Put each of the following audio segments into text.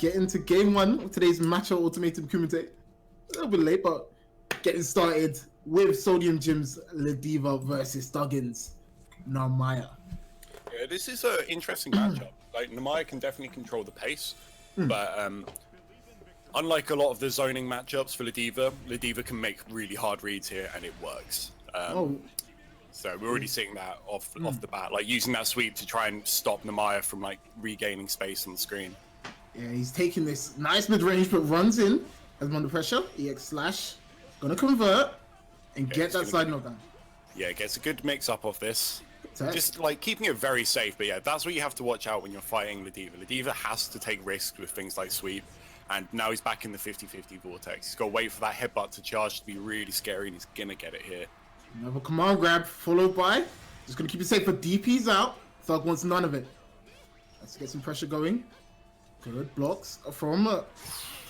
get into game one of today's Macho Ultimatum Kumite. A little bit late, but getting started with SodiumJim's Ladiva versus Thuggin's Narmaya. Yeah, this is an interesting matchup. Like, Narmaya can definitely control the pace, but unlike a lot of the zoning matchups for Ladiva, Ladiva can make really hard reads here, and it works. So we're already seeing that off the bat, like using that sweep to try and stop Narmaya from like regaining space on the screen. Yeah, he's taking this nice mid-range, but runs in as under pressure. EX slash, gonna convert and get that side knockdown. Yeah, gets a good mix-up of this. Tech. Just like keeping it very safe, but yeah, that's what you have to watch out when you're fighting Ladiva. Ladiva has to take risks with things like sweep, and now he's back in the 50-50 vortex. He's got to wait for that headbutt to charge to be really scary, and he's gonna get it here. Another command grab followed by, just gonna keep it safe, but DP's out. Thug wants none of it. Let's get some pressure going. Good blocks from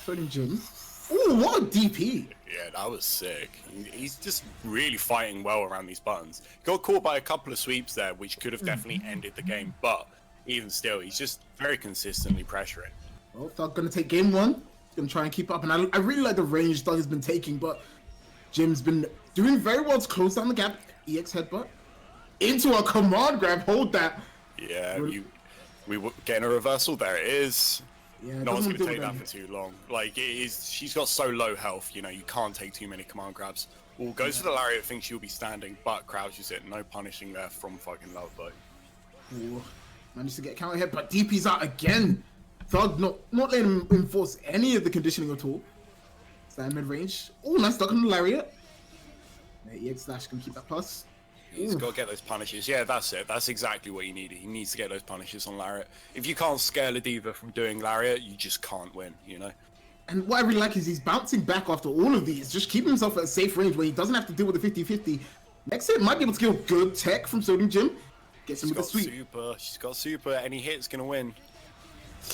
SodiumJim. Ooh, what a DP! Yeah, that was sick. He's just really fighting well around these buttons. Got caught by a couple of sweeps there, which could have definitely ended the game, but even still, he's just very consistently pressuring. Well, Thug gonna take game one. He's gonna try and keep up, and I really like the range Thug has been taking, but Jim's been doing very well to close down the gap. EX headbutt into a command grab. Hold that. Yeah, we were getting a reversal. There it is. Yeah, no one's going to take that for too long. Like, it is, she's got so low health, you know, you can't take too many command grabs. Well, goes for the lariat, thinks she'll be standing, but crouches it. No punishing there from fucking Loveboy. Ooh, managed to get a counter hit, but DP's out again. Thug not letting him enforce any of the conditioning at all. Stand mid-range. Oh, nice duck on the lariat. Yeah, EX slash can keep that plus. He's got to get those punishes. Yeah, that's it. That's exactly what he needed. He needs to get those punishes on lariat. If you can't scare Ladiva from doing lariat, you just can't win, you know? And what I really like is he's bouncing back after all of these, just keeping himself at a safe range where he doesn't have to deal with the 50-50. Next hit might be able to kill good tech from SodiumJim. Gets him with the sweep. She's got super. Any hit's going to win.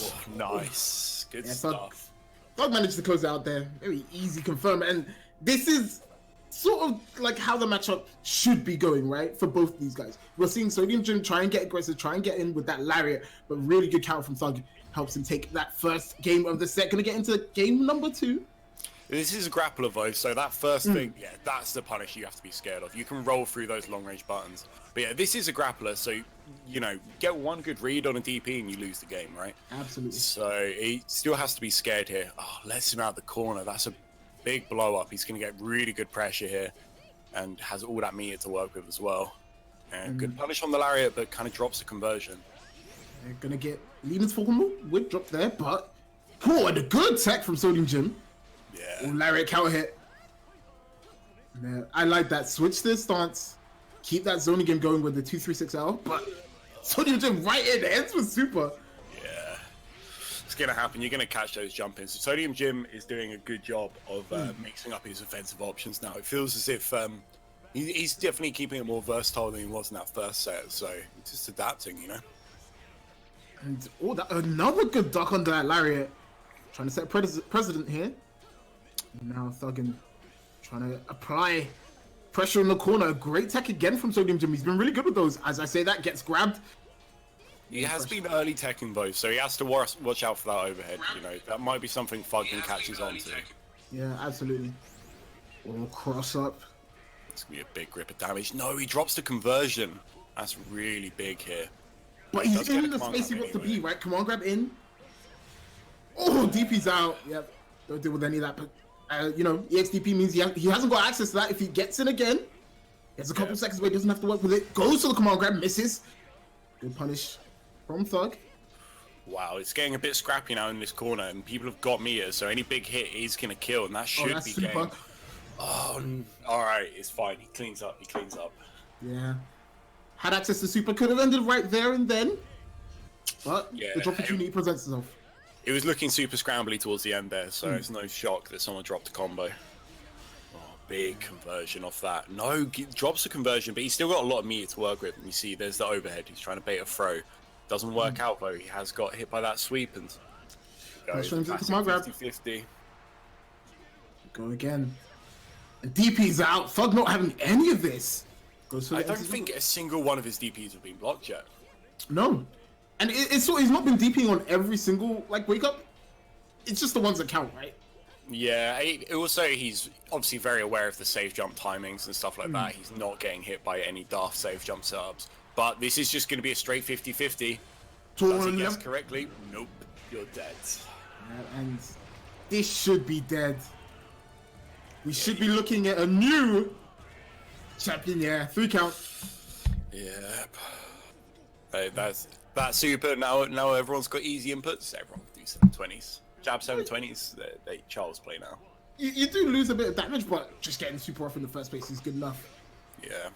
Oh, nice. Good stuff. Thug managed to close it out there. Very easy confirm. And this is sort of like how the matchup should be going, right? For both these guys. We're seeing SodiumJim try and get aggressive, try and get in with that lariat, but really good counter from Thug helps him take that first game of the set. Gonna get into game number 2. This is a grappler though, so that first thing, yeah, that's the punish you have to be scared of. You can roll through those long range buttons. But yeah, this is a grappler, so, you know, get one good read on a DP and you lose the game, right? Absolutely. So he still has to be scared here. Oh, lets him out the corner. That's a big blow up. He's going to get really good pressure here and has all that meter to work with as well. And good punish on the lariat, but kind of drops the conversion. They're going to get Leland's full combo with drop there, but cool, and a good tech from SodiumJim. Yeah. Ooh, lariat counter hit. Man, I like that. Switch the stance. Keep that zoning game going with the 2-3-6L, but SodiumJim right in ends with super. Yeah. It's going to happen. You're going to catch those jump-ins. So SodiumJim is doing a good job of mixing up his offensive options now. It feels as if he's definitely keeping it more versatile than he was in that first set, so he's just adapting, you know? And oh, another good duck under that lariat. Trying to set precedent here. Now Thuggin trying to apply pressure in the corner. Great tech again from SodiumJim. He's been really good with those. As I say, that gets grabbed. He has been early teching both, so he has to watch out for that overhead. You know, that might be something Thuggin catches on to. Yeah, absolutely. Oh, cross up. It's gonna be a big grip of damage. No, he drops the conversion. That's really big here. But he's in the space he wants to be, right? Come on, grab in. Oh, DP's out. Yep, don't deal with any of that. But you know, EXDP means he hasn't got access to that. If he gets in again, there's a couple seconds where he doesn't have to work with it. Goes to the command grab, misses. Good punish from Thug. Wow, it's getting a bit scrappy now in this corner, and people have got meters, so any big hit is gonna kill, and that should be game. Oh, all right, it's fine. He cleans up. Yeah, had access to super, could have ended right there and then, but the opportunity presents itself. It was looking super scrambly towards the end there, so it's no shock that someone dropped a combo. Oh, big conversion off that. No, drops the conversion, but he's still got a lot of meter to work with. And you see, there's the overhead. He's trying to bait a throw. Doesn't work out, though. He has got hit by that sweep and goes 50-50. Go again. And DP's out. Thug not having any of this. I don't think a single one of his DPs have been blocked yet. No. And it's so he's not been DPing on every single like wake up. it's just the ones that count, right? Yeah, also he's obviously very aware of the safe jump timings and stuff like that. He's not getting hit by any daft safe jump setups. But this is just going to be a straight 50-50. Does he guess correctly? Nope, you're dead. Yeah, and this should be dead. We should be looking at a new champion, yeah. 3 count. Yep. Hey, that's super. Now everyone's got easy inputs. Everyone can do 720s. Jab 720s. They Charles play now. You do lose a bit of damage, but just getting super off in the first place is good enough. Yeah.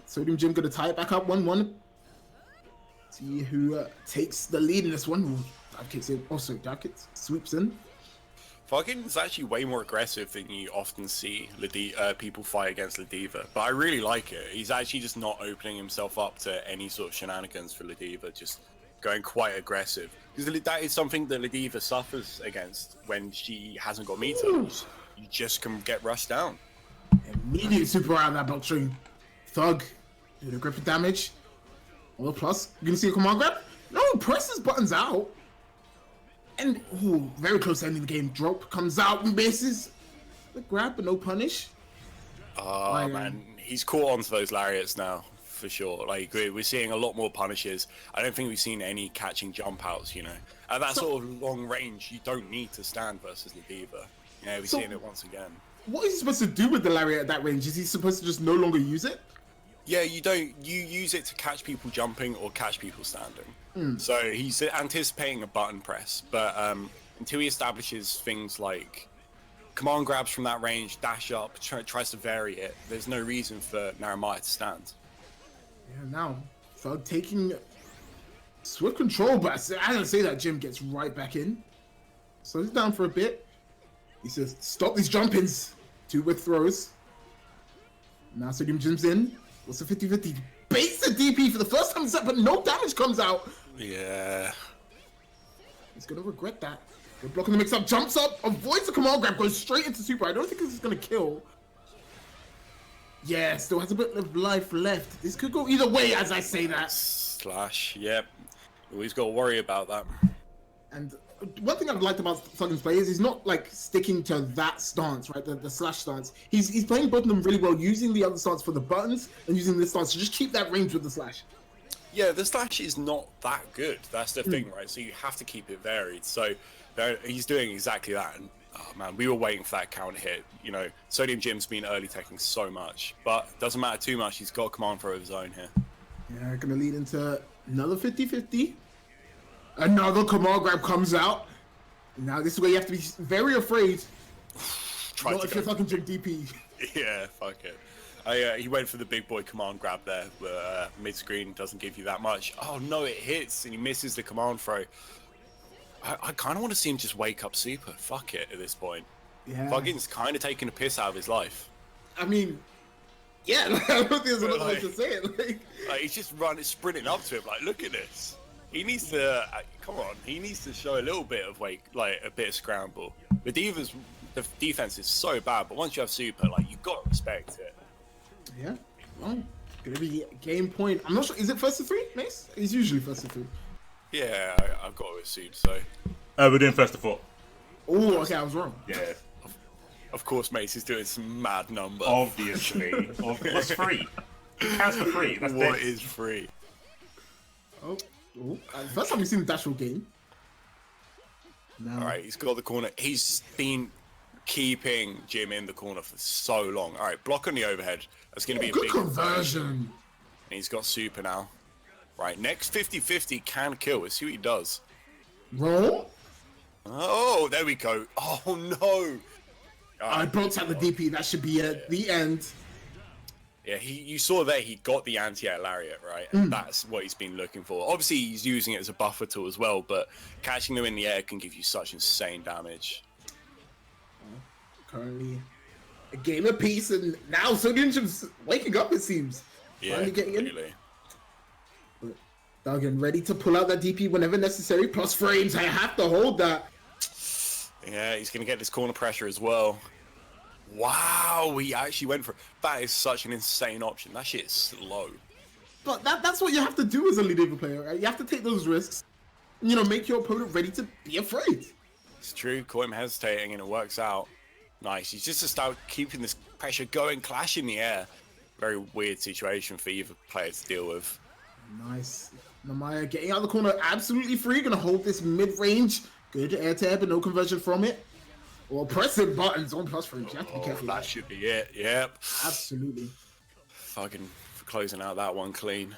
SodiumJim gonna tie it back up 1-1. See who takes the lead in this one. Ooh, dive kicks in. Also, dive kicks sweeps in. Thuggin is actually way more aggressive than you often see people fight against Ladiva, but I really like it. He's actually just not opening himself up to any sort of shenanigans for Ladiva, just going quite aggressive. Because that is something that Ladiva suffers against when she hasn't got meter. You just can get rushed down. Immediate super out of that belt string. Thug, doing a grip of damage. All plus, you gonna see a command grab? No, presses buttons out. And, ooh, very close to ending the game. Drop comes out and misses. The grab, but no punish. Oh, man. He's caught onto those lariats now, for sure. Like, we're seeing a lot more punishes. I don't think we've seen any catching jump outs, you know. At that sort of long range, you don't need to stand versus the Diva. Yeah, we're seeing it once again. What is he supposed to do with the lariat at that range? Is he supposed to just no longer use it? Yeah, you use it to catch people jumping or catch people standing. So he's anticipating a button press, but until he establishes things like command grabs from that range, dash up, tries to vary it, there's no reason for Naramaya to stand. Yeah, now, Thug taking swift control, but as I say that, Jim gets right back in. So he's down for a bit. He says, stop these jump-ins. 2 with throws. Now SodiumJim's in. What's the 50-50? Baits the DP for the first time in set, but no damage comes out. Yeah. He's gonna regret that. Good blocking the mix-up, jumps up, avoids the command grab, goes straight into super. I don't think this is gonna kill. Yeah, still has a bit of life left. This could go either way as I say that. Slash, yep. Always got to worry about that. And one thing I've liked about Thuggin's play is he's not like sticking to that stance, right? The slash stance. He's playing both of them really well, using the other stance for the buttons and using this stance to just keep that range with the slash. Yeah, the slash is not that good. That's the thing, right? So you have to keep it varied. So he's doing exactly that. And oh man, we were waiting for that counter hit. You know, SodiumJim's been early teching so much, but doesn't matter too much. He's got a command throw of his own here. Yeah, gonna lead into another 50-50. Another command grab comes out. Now this is where you have to be very afraid. Not if you're fucking Jim DP. Yeah, fuck it. He went for the big boy command grab there, but mid-screen doesn't give you that much. Oh no, it hits and he misses the command throw. I kind of want to see him just wake up super. Fuck it at this point. Yeah. Thuggin's kind of taking a piss out of his life. I mean, yeah, I don't think there's another way to say it. Like he's just sprinting up to him like, look at this. He needs to, come on, he needs to show a little bit of a bit of scramble. The defense is so bad, but once you have super, like, you've got to respect it. Yeah, well, gonna be a game point. I'm not sure, is it first to 3, Mace? It's usually first to 3. Yeah, I've got to assume so. We're doing first to 4. Oh, okay, I was wrong. Yeah. Of course, Mace is doing some mad number. Obviously. What's free? How's the free? That's what is free? Oh. Ooh. First time we've seen the dash roll game. No. All right, he's got the corner. He's been keeping Jim in the corner for so long. All right, block on the overhead. That's going to be a good big conversion. And he's got super now. Right, next 50-50 can kill. Let's see what he does. Roll. Oh, there we go. Oh no. I brought out the DP. That should be the end. Yeah, you saw there he got the anti-air lariat, right? And that's what he's been looking for. Obviously, he's using it as a buffer tool as well, but catching them in the air can give you such insane damage. Currently a game apiece, and now SodiumJim's waking up, it seems. Yeah, finally getting really. in. Thuggin ready to pull out that DP whenever necessary. Plus frames, I have to hold that. Yeah, he's going to get this corner pressure as well. Wow, he actually went for it. That is such an insane option. That shit is slow. But that's what you have to do as a lead player, right? You have to take those risks. You know, make your opponent ready to be afraid. It's true. Caught him hesitating, and it works out. Nice. He's just about keeping this pressure going, clash in the air. Very weird situation for either player to deal with. Nice. Namaya getting out of the corner, absolutely free. Gonna hold this mid-range. Good air to air, but no conversion from it. Or pressing buttons on plus frames. You have to be careful. That should be it. Yep. Absolutely. Fucking for closing out that one clean.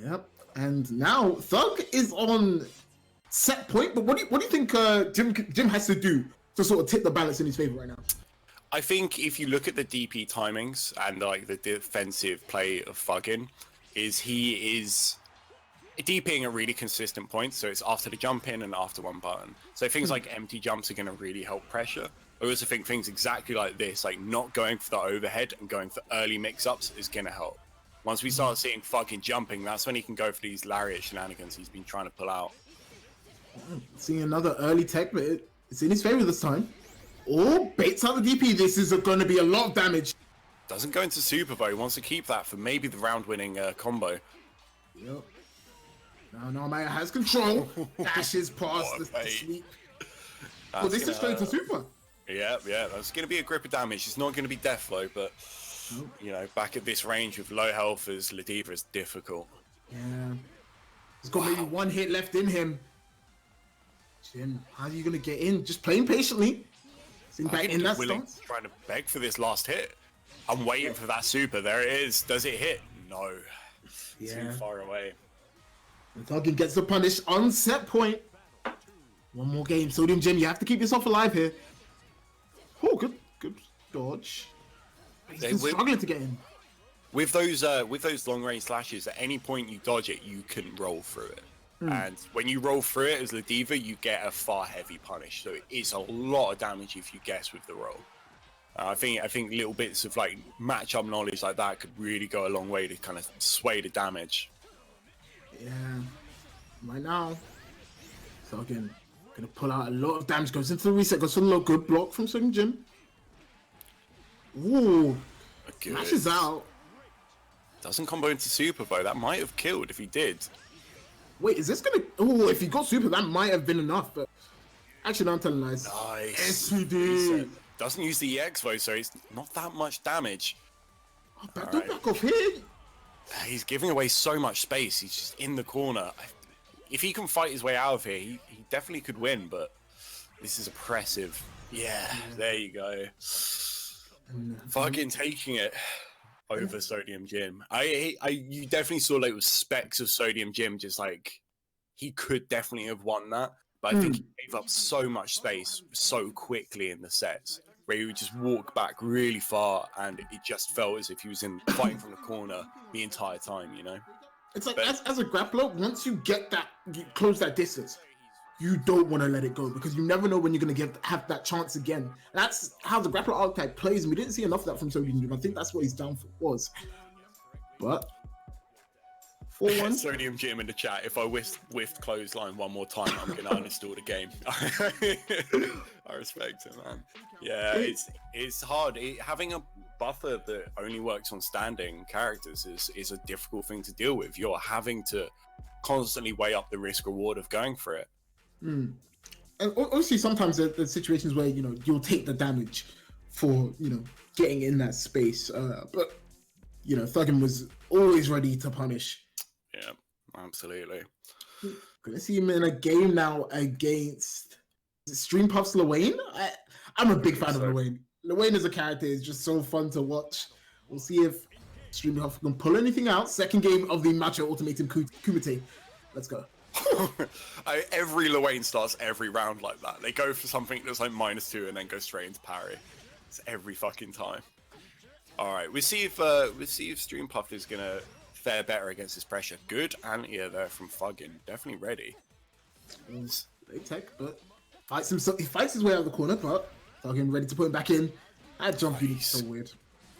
Yep. And now Thug is on set point. But what do you think Jim has to do to sort of tip the balance in his favor right now? I think if you look at the DP timings and like the defensive play of Thuggin, he is DPing at really consistent points. So it's after the jump in and after one button. So things like empty jumps are going to really help pressure. I also think things exactly like this, like not going for the overhead and going for early mix-ups, is going to help. Once we start seeing Thuggin jumping, that's when he can go for these lariat shenanigans he's been trying to pull out. Seeing another early tech, but it's in his favor this time. Oh, baits out the DP. This is going to be a lot of damage. Doesn't go into super though. He wants to keep that for maybe the round-winning combo. Yep. Now Maya has control. Dashes past the sweep. Well, this is straight to super. Yeah. That's going to be a grip of damage. It's not going to be death blow, but you know, back at this range with low health as Ladiva is difficult. Yeah. He's got maybe one hit left in him. Jim, how are you going to get in? Just playing patiently. Back in that stance. Trying to beg for this last hit. I'm waiting for that super. There it is. Does it hit? No. Too far away. And Thuggin gets the punish on set point. One more game. SodiumJim, you have to keep yourself alive here. Oh, good dodge. He's still struggling to get in. With those long range slashes, at any point you dodge it, you can roll through it. And when you roll through it as Ladiva, you get a far heavy punish. So it's a lot of damage if you guess with the roll. I think little bits of like matchup knowledge like that could really go a long way to kind of sway the damage. Yeah. Right now, so again, gonna pull out a lot of damage. Goes into the reset. Goes for a low good block from SodiumJim. Ooh. Smashes out. Doesn't combo into super though. That might have killed if he did. Wait, is this gonna? Oh, if he got super, that might have been enough. But actually, no, I'm telling lies. Nice. Yes, he did. Doesn't use the EX though, so it's not that much damage. Oh, back off here. He's giving away so much space. He's just in the corner. If he can fight his way out of here, he definitely could win. But this is oppressive. Yeah, there you go. Fucking taking it over SodiumJim. You definitely saw like with specks of SodiumJim, just like he could definitely have won that, but I think he gave up so much space so quickly in the sets where he would just walk back really far, and it just felt as if he was fighting from the corner the entire time. You know, it's like as a grappler, once you get that, you close that distance, you don't want to let it go because you never know when you're going to have that chance again. That's how the grappler archetype plays, and we didn't see enough of that from SodiumJim. I think that's what his downfall was. But 4-1. SodiumJim in the chat. If I whiffed clothesline one more time, I'm going to uninstall the game. I respect it, man. Yeah, it's hard. Having a buffer that only works on standing characters is a difficult thing to deal with. You're having to constantly weigh up the risk reward of going for it. And obviously sometimes there's situations where you'll take the damage for getting in that space, but Thuggin was always ready to punish. Yeah, absolutely. Gonna see him in a game now against StreamPuff's Luane. I'm a big fan of Luane. Luane as a character is just so fun to watch. We'll see if StreamPuff can pull anything out. Second game of the Macho Ultimatum Kumite. Let's go. Every Luane starts every round like that. They go for something that's like -2 and then go straight into parry. It's every fucking time. All right, we see if StreamPuff is gonna fare better against this pressure. Good anti-air there from Thuggin. Definitely ready. Big tech, but he fights his way out of the corner, but Thuggin ready to put him back in. That jump unit is so weird.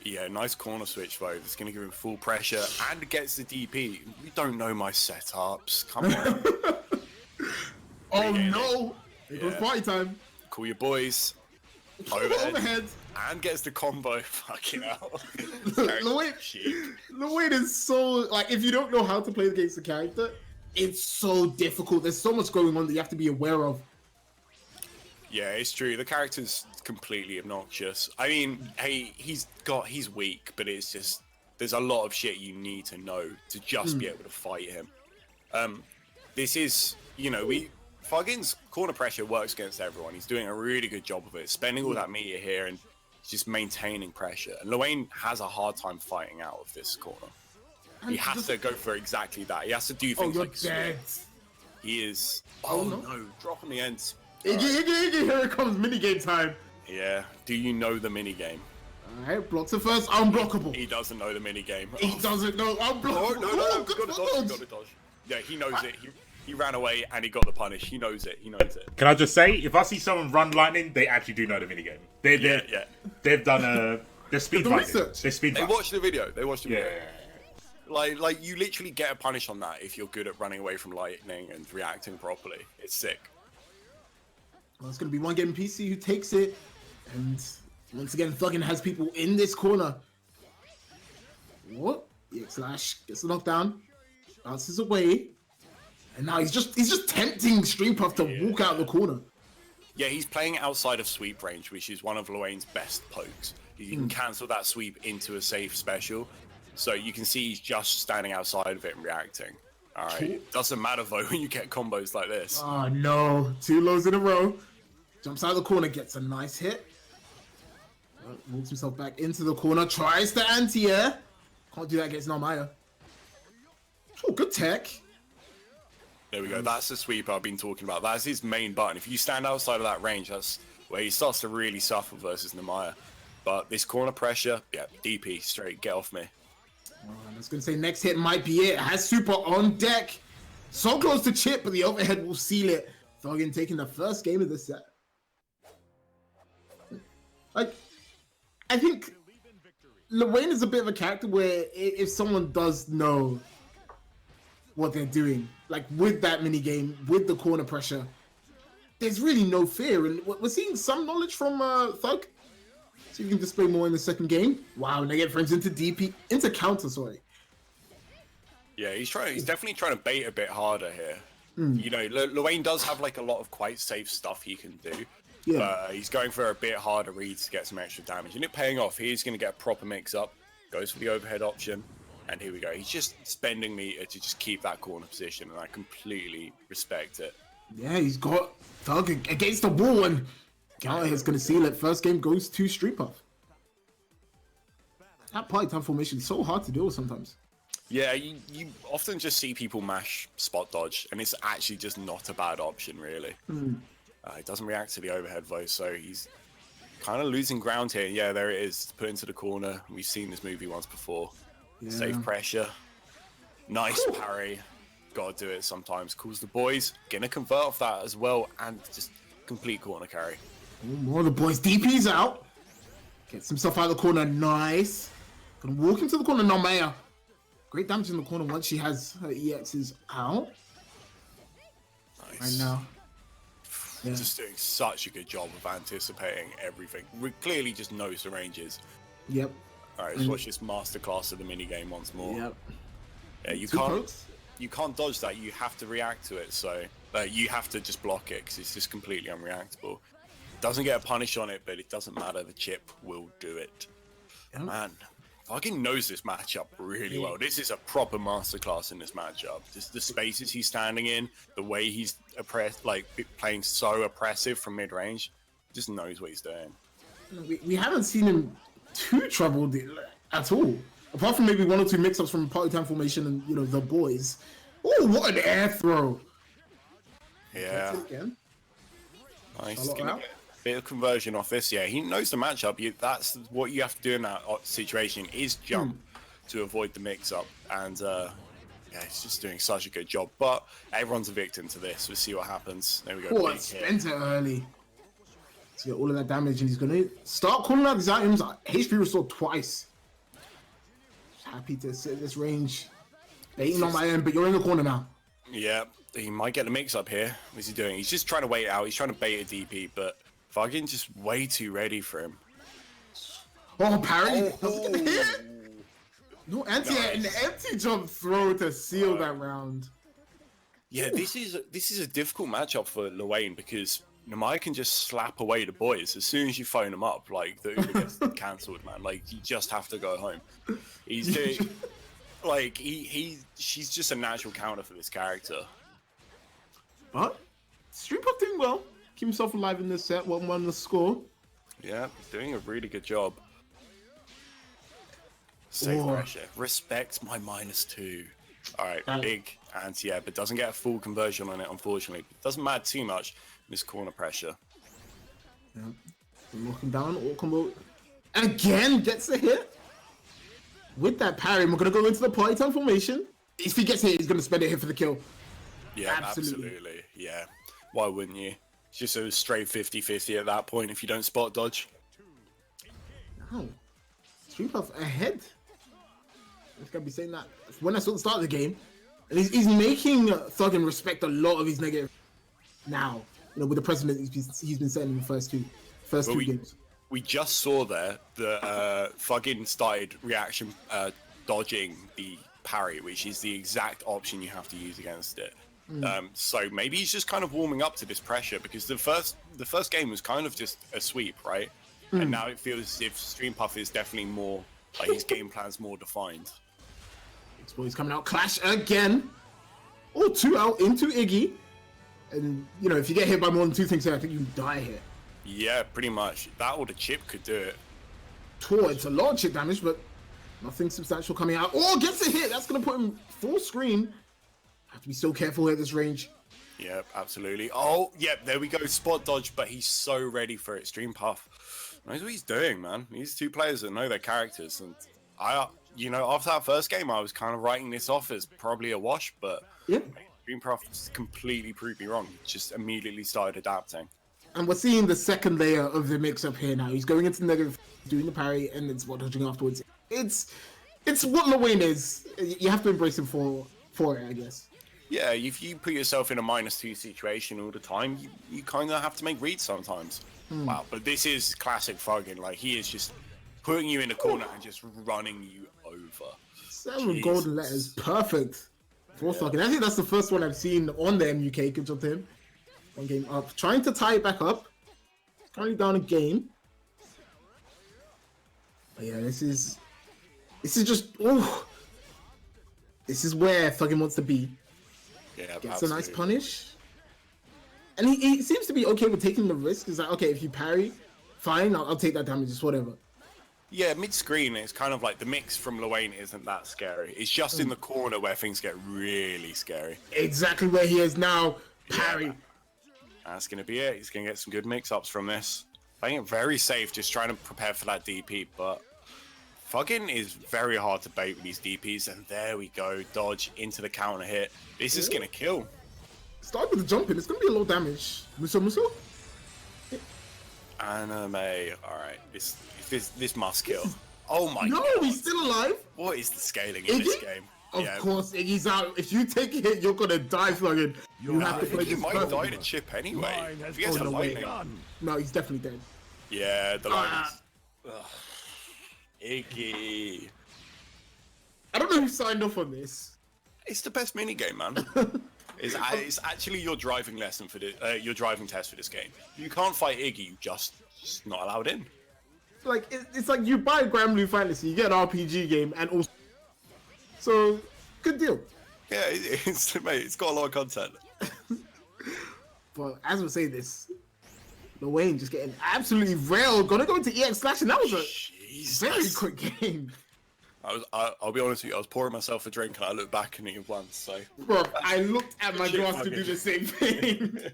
Yeah, nice corner switch though. It's going to give him full pressure and gets the DP. You don't know my setups. Come on. Oh no! It goes party time. Call your boys. Overhead. And gets the combo. Fucking hell. Luane is so, like, if you don't know how to play against the character, it's so difficult. There's so much going on that you have to be aware of. Yeah, it's true. The character's completely obnoxious. I mean, hey, he's weak, but it's just there's a lot of shit you need to know to just be able to fight him. This is, Thuggin's corner pressure works against everyone. He's doing a really good job of it, spending all that meter here and just maintaining pressure. And Luane has a hard time fighting out of this corner. He has to go for exactly that. He has to do things like dead. He is. Oh no! Drop on the ends. Iggy, here it comes, minigame time. Yeah. Do you know the minigame? Alright, blocks it first, unblockable. He doesn't know the minigame. He doesn't know unblockable. No, got to dodge. Yeah, he knows it. He ran away and he got the punish. He knows it. Can I just say, if I see someone run lightning, they actually do know the minigame. They've done they're speed fighting. They watched the video. Yeah. Like you literally get a punish on that if you're good at running away from lightning and reacting properly. It's sick. Well, it's going to be one game PC who takes it. And once again, Thuggin has people in this corner. What? EX Slash gets the knockdown. Bounces away. And now he's just tempting StreamPuff to walk out the corner. Yeah, he's playing outside of sweep range, which is one of Luane's best pokes. You can cancel that sweep into a safe special. So you can see he's just standing outside of it and reacting. Alright. Doesn't matter though when you get combos like this. Oh no. 2 lows in a row. Jumps out of the corner, gets a nice hit. Walks himself back into the corner, tries the anti-air. Can't do that against Narmaya. Oh, good tech. There we go. That's the sweep I've been talking about. That's his main button. If you stand outside of that range, that's where he starts to really suffer versus Narmaya. But this corner pressure, yeah, DP, straight, get off me. I was going to say next hit might be it. Has super on deck. So close to chip, but the overhead will seal it. Thuggin taking the first game of the set. Like, I think Luane is a bit of a character where if someone does know what they're doing, like with that mini game, with the corner pressure, there's really no fear. And we're seeing some knowledge from Thug. So you can display more in the second game. Wow, and they get frames into counter, sorry. Yeah, he's definitely trying to bait a bit harder here. Luane does have like a lot of quite safe stuff he can do. Yeah. He's going for a bit harder reads to get some extra damage. And it paying off. He's going to get a proper mix-up. Goes for the overhead option. And here we go. He's just spending meter to just keep that corner position. And I completely respect it. Yeah, he's got Thug against the wall. And counter is going to seal it. First game goes to StreamPuff. That party time formation is so hard to deal with sometimes. Yeah, you often just see people mash spot dodge. And it's actually just not a bad option, really. It doesn't react to the overhead though, so he's kind of losing ground here. Yeah, there it is. Put into the corner. We've seen this movie once before. Yeah. Safe pressure. Nice parry. Gotta do it sometimes. Calls the boys. Gonna convert off that as well, and just complete corner carry. More of the boys. DP's out. Gets himself out of the corner. Nice. Gonna walk into the corner. Narmaya. Great damage in the corner once she has her EXs out. Nice. Right now. Yeah. Just doing such a good job of anticipating everything. We clearly just knows the ranges. Yep. Alright, let's watch this masterclass of the minigame once more. Yep. Yeah, you can't dodge that. You have to react to it. So you have to just block it because it's just completely unreactable. Doesn't get a punish on it, but it doesn't matter. The chip will do it. Yep. Man, Thuggin knows this matchup really well. This is a proper masterclass in this matchup. Just the spaces he's standing in, the way he's playing so oppressive from mid-range, just knows what he's doing. We haven't seen him too troubled at all. Apart from maybe 1 or 2 mix-ups from party time formation and the boys. Oh, what an air throw! Yeah. Nice. Bit of conversion off this. Yeah, he knows the matchup. That's what you have to do in that situation is jump to avoid the mix-up. And yeah, he's just doing such a good job. But everyone's a victim to this. We'll see what happens. There we go. Oh, spent it early to get all of that damage, and he's gonna start calling out these items. HP restored twice. Happy to sit this range. Baiting on my end, but you're in the corner now. Yeah, he might get a mix-up here. What's he doing? He's just trying to wait out. He's trying to bait a DP, but Thuggin just way too ready for him. Oh, parry! No anti-air, an empty jump throw to seal that round. Yeah, this is a difficult matchup for Luane because Namai can just slap away the boys as soon as you phone him up. Like the Uber gets cancelled, man. Like you just have to go home. He's doing, like she's just a natural counter for this character. But StreamPuff doing well. Keep himself alive in this set. 1-1 the score. Yeah, doing a really good job. Safe pressure. Respect my -2. All right, big anti-air, but doesn't get a full conversion on it, unfortunately. Doesn't matter too much. This corner pressure. Yeah. Looking down, all combo. Again, gets a hit. With that parry, we're going to go into the party time formation. If he gets hit, he's going to spend a hit for the kill. Yeah, absolutely. Yeah. Why wouldn't you? It's just a straight 50-50 at that point if you don't spot dodge. No. StreamPuff ahead. I was going to be saying that when I saw the start of the game. And he's making Thuggin respect a lot of his negative now. You know, with the precedent he's been setting in the first two games. We just saw there that Thuggin started reaction dodging the parry, which is the exact option you have to use against it. So maybe he's just kind of warming up to this pressure because the first game was kind of just a sweep, right? And now it feels as if StreamPuff is definitely more like his game plan's more defined. This boy's coming out, clash again. Oh, 2 out into Iggy. And, you know, if you get hit by more than 2 things here, I think you die here. Yeah, pretty much. That or the chip could do it. It's a lot of chip damage, but nothing substantial coming out. Oh, gets a hit. That's going to put him full screen. Have to be so careful here at this range. Yep, absolutely. Oh, yep, there we go. Spot dodge, but he's so ready for it. StreamPuff knows what he's doing, man. These two players that know their characters. And you know, after that first game, I was kind of writing this off as probably a wash, but StreamPuff completely proved me wrong. Just immediately started adapting. And we're seeing the second layer of the mix-up here now. He's going into negative, doing the parry, and then spot dodging afterwards. It's what Lewin is. You have to embrace him for it, I guess. Yeah, if you put yourself in a -2 situation all the time, you kind of have to make reads sometimes. Wow, but this is classic Thuggin. Like, he is just putting you in a corner and just running you over. 7 golden letters, perfect for Thuggin. I think that's the first one I've seen on the MUK. Good job to him. 1 game up, trying to tie it back up. Currently down a game. But yeah, this is just this is where Thuggin wants to be. Yeah, Gets absolutely. a nice punish. And he seems to be okay with taking the risk. He's like, okay, if you parry, fine, I'll take that damage, just whatever. Yeah, mid-screen, it's kind of like the mix from Lewin isn't that scary. It's just in the corner where things get really scary. Exactly where he is now. Parry. Yeah, that's going to be it. He's going to get some good mix-ups from this. Playing it very safe, just trying to prepare for that DP, but Thuggin is very hard to bait with these DPs, and there we go. Dodge into the counter hit. This is going to kill. Start with the jumping. It's going to be a low damage. Muso. Anime. Alright, this must kill. Oh my god. No, he's still alive. What is the scaling in this game? Of course, Iggy's out. If you take a hit, you're going to die, Thuggin. You have to play he this might die to chip anyway. If he gets a lightning. No, he's definitely dead. Yeah, the lightning. Iggy. I don't know who signed off on this. It's the best minigame, man. It's actually your driving lesson for your driving test for this game. You can't fight Iggy, you just not allowed in. Like it's like you buy Grand Blue Fantasy, you get an RPG game, and also good deal. Yeah, mate, it's got a lot of content. But as we say this, Lewin just getting absolutely railed. Gonna go into EX Slash, and that was a very quick game. I'll be honest with you, I was pouring myself a drink and I looked back and it once, so... Bro, I looked at my glass to do the same thing.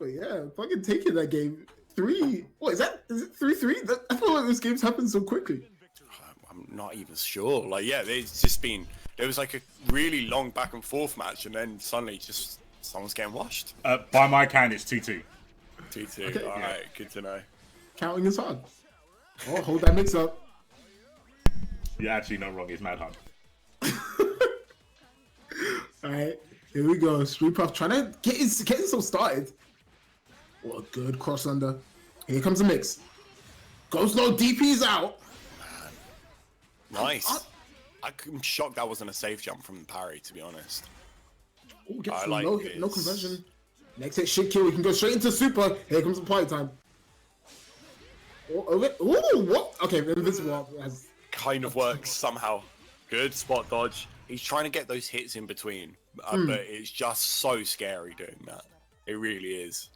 But yeah, fucking taking that game. 3... What, is it 3-3? I feel like this game's happened so quickly. I'm not even sure. Like, yeah, it's just been... There was like a really long back and forth match and then suddenly just someone's getting washed. By my count, it's 2-2. 2-2, Okay. alright, good to know. Counting is hard. Oh, hold that mix up. You're actually not wrong, it's Mad Hunt. Alright, here we go. StreamPuff trying to get himself started. What a good cross under. Here comes the mix. Goes low, DP's out. Man. Nice. I'm shocked that wasn't a safe jump from the parry, to be honest. Oh, gets I the like no this. conversion. Next hit should kill. We can go straight into super. Here comes the party time. Oh, ooh, what? Okay, invisible has kind of works somehow. Good spot dodge. He's trying to get those hits in between, but it's just so scary doing that. It really is.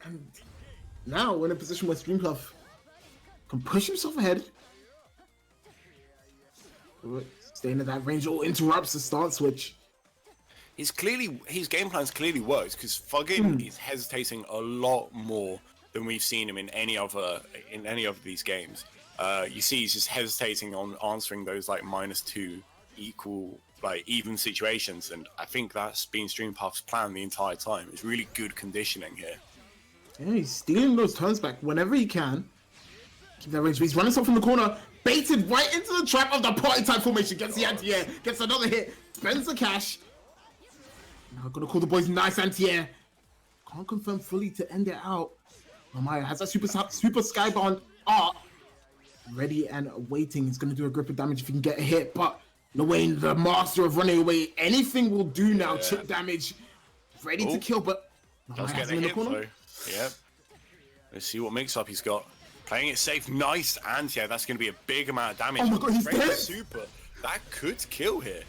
And now we're in a position where StreamPuff can push himself ahead. Staying at that range, all interrupts the start switch. His game plan's clearly works because Thuggin is hesitating a lot more than we've seen him in any of these games. You see, he's just hesitating on answering those like -2 equal, like even situations, and I think that's been StreamPuff's plan the entire time. It's really good conditioning here. Yeah, he's stealing those turns back whenever he can. Keep that range. He's running stuff from the corner, baited right into the trap of the party time formation. Gets the anti-air, gets another hit, spends the cash. Now gonna call the boys nice anti-air. Can't confirm fully to end it out. Maya has that super skybound art ready and waiting. He's gonna do a grip of damage if he can get a hit, but Luane, the master of running away, anything will do now. Chip damage, ready to kill, but does get a hit though. Yep. Let's see what mix-up he's got. Playing it safe, nice, and yeah, that's going to be a big amount of damage. Oh my god, he's dead! Super. That could kill here.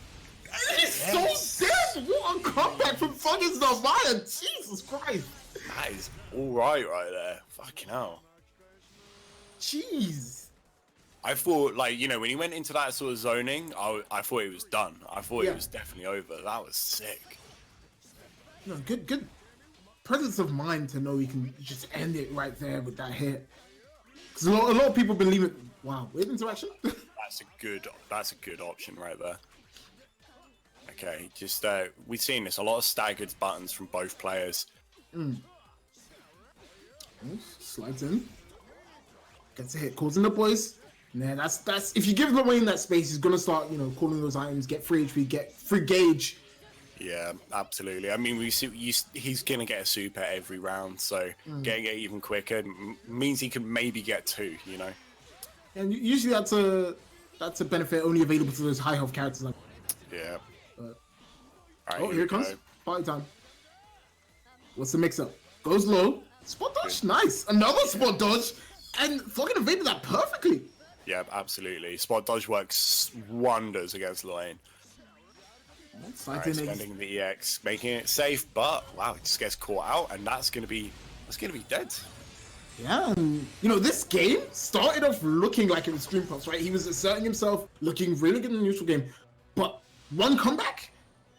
He's so dead! What a comeback from fucking Maya! Jesus Christ! That is alright right there. Fucking hell. Jeez. I thought, like, you know, when he went into that sort of zoning, I thought it was done. I thought it was definitely over. That was sick. No, good presence of mind to know he can just end it right there with that hit. Because a lot of people believe it. Wow, weird interaction. That's a good option right there. Okay, just we've seen this, a lot of staggered buttons from both players. Slides in, gets a hit, calls in the boys. Nah, that's if you give Luane that space, he's gonna start, you know, calling those items, get free HP, get free gauge. Yeah, absolutely. I mean, he's gonna get a super every round, so getting it even quicker means he can maybe get 2. You know. And usually that's a benefit only available to those high health characters. Like. Yeah. Right, oh, here it comes. Party time. What's the mix-up? Goes low. Spot dodge. Nice. Another spot dodge. And fucking evaded that perfectly. Yeah, absolutely. Spot dodge works wonders against Luane. Right, spending the EX, making it safe, but wow, it just gets caught out, and that's gonna be dead. Yeah, and you know, this game started off looking like it was StreamPuff, right? He was asserting himself, looking really good in the neutral game, but one comeback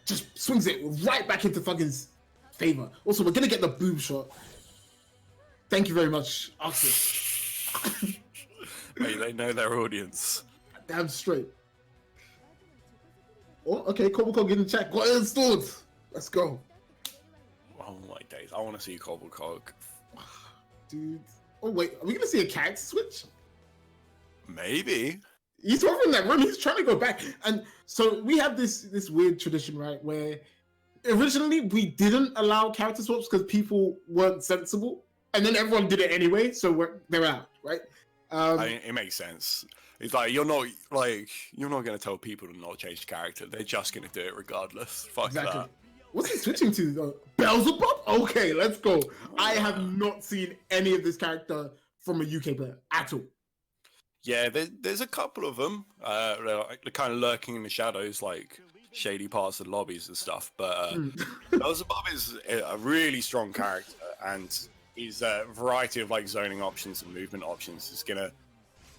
just swings it right back into Thuggin's favor. Also, we're gonna get the boob shot. Thank you very much, Arthur. Hey, they know their audience. Damn straight. Oh, okay, CobelCog in the chat. Got it installed. Let's go. Oh my days, I want to see CobelCog. Dude. Oh wait, are we gonna see a character switch? Maybe. He's over in that room. He's trying to go back, and so we have this weird tradition, right? Where originally we didn't allow character swaps because people weren't sensible, and then everyone did it anyway, so they're out, right? I mean, it makes sense. It's like you're not gonna tell people to not change character. They're just gonna do it regardless. Fuck exactly. that. What's he switching to though? Beelzebub? Okay, let's go. I have not seen any of this character from a UK player at all. Yeah, there's a couple of them. They're kind of lurking in the shadows, like shady parts of the lobbies and stuff. But Beelzebub is a really strong character, and his variety of like zoning options and movement options is gonna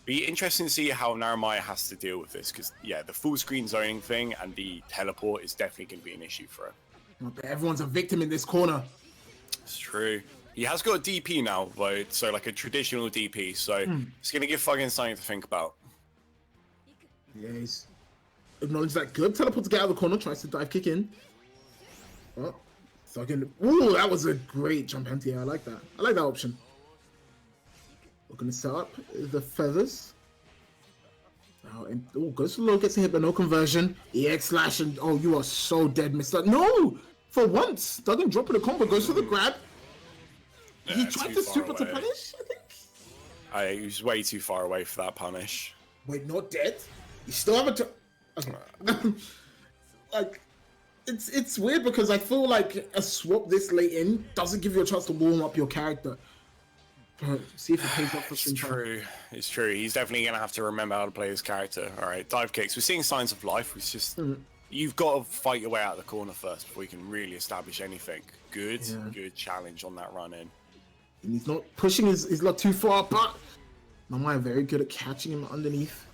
be interesting to see how Narumaya has to deal with this, because yeah, the full screen zoning thing and the teleport is definitely going to be an issue for him. Everyone's a victim in this corner. It's true. He has got a DP now, though, so like a traditional DP, so it's going to give Thuggin something to think about. Yeah, he's acknowledged that good. Teleport to get out of the corner, tries to dive kick in. Oh, Thuggin. Ooh, that was a great jump anti-air. I like that. I like that option. We're going to set up the feathers. Oh, and goes for low, gets a hit, but no conversion. EX slash, and oh, you are so dead, Mr. No! For once, Thuggin dropping a combo, goes for the grab. Yeah, he tried to super to punish, I think. He was way too far away for that punish. Wait, not dead? You still have a okay. Like, It's weird because I feel like a swap this late in doesn't give you a chance to warm up your character. But see if it pays off for It's true. It's true. He's definitely gonna have to remember how to play his character. All right, dive kicks. We're seeing signs of life. It's just you've got to fight your way out of the corner first before you can really establish anything. Good challenge on that run in. And he's not pushing his luck too far, but Namai very good at catching him underneath.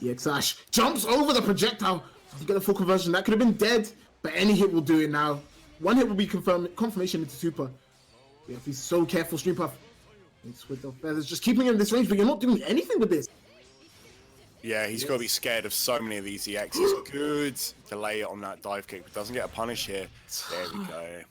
EX Ash jumps over the projectile. Doesn't get a full conversion. That could have been dead, but any hit will do it now. One hit will be confirmation into super. Yeah, if he's so careful, StreamPuff. It's with the feathers, just keeping him in this range, but you're not doing anything with this. Yeah, he's got to be scared of so many of these EXs. Good delay on that dive kick, but doesn't get a punish here. There we go.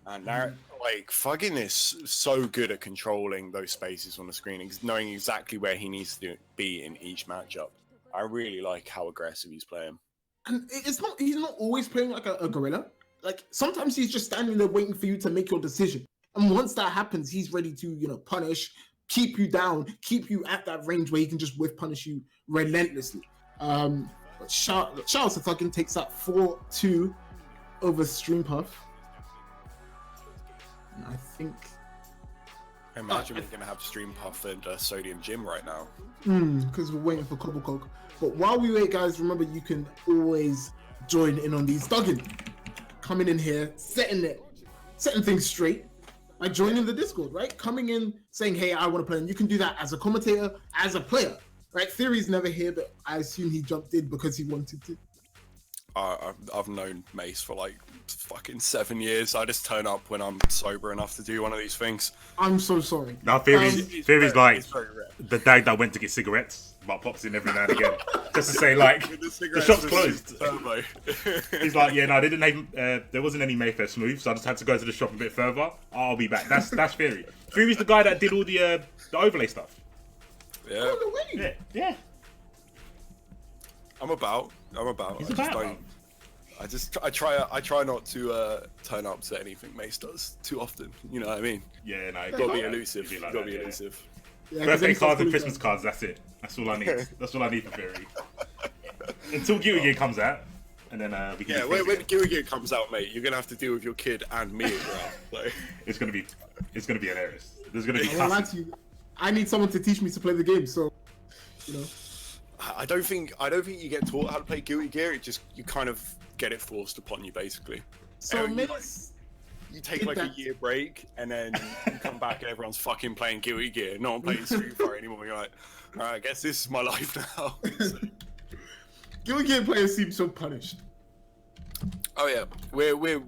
And now, like, Thuggin is so good at controlling those spaces on the screen, knowing exactly where he needs to be in each matchup. I really like how aggressive he's playing. And he's not always playing like a gorilla. Like, sometimes he's just standing there waiting for you to make your decision. And once that happens, he's ready to, punish, keep you down, keep you at that range where he can just whiff punish you relentlessly. But shout out to Thuggin, takes that 4-2 over StreamPuff. And I think... I imagine we're going to have StreamPuff and SodiumJim right now. Because we're waiting for CobelCog. But while we wait, guys, remember you can always join in on these. Thuggin coming in here, setting things straight. By joining the Discord, right? Coming in, saying, hey, I want to play. And you can do that as a commentator, as a player, right? Theory's never here, but I assume he jumped in because he wanted to. I've known Mace for like fucking 7 years. I just turn up when I'm sober enough to do one of these things. I'm so sorry. Now, Theory's like the dad that went to get cigarettes, but pops in every now and again. Just to say, like, the shop's closed. He's like, yeah, no, they didn't have, there wasn't any Mayfair Smooth, so I just had to go to the shop a bit further. I'll be back. That's Theory. Theory's the guy that did all the overlay stuff. Yeah. Oh, no way. Yeah. I'm about. He's about. I try not to turn up to anything Mace does too often. You know what I mean? Yeah, no, gotta be elusive. Gotta be elusive. Yeah, birthday cards and Christmas cards, that's it. That's all I need. That's all I need for Theory. Until Guilty Gear comes out, and then we can. Yeah, when Guilty Gear comes out, mate, you're gonna have to deal with your kid and me as well. Like... It's gonna be hilarious. There's gonna be. I need someone to teach me to play the game, so I don't think you get taught how to play Guilty Gear. You kind of get it forced upon you, basically. So you take like a year break, and then you come back and everyone's fucking playing Guilty Gear. No one playing Street Fighter anymore. You're like, alright, I guess this is my life now. Guilty Gear players seem so punished. Oh yeah, we're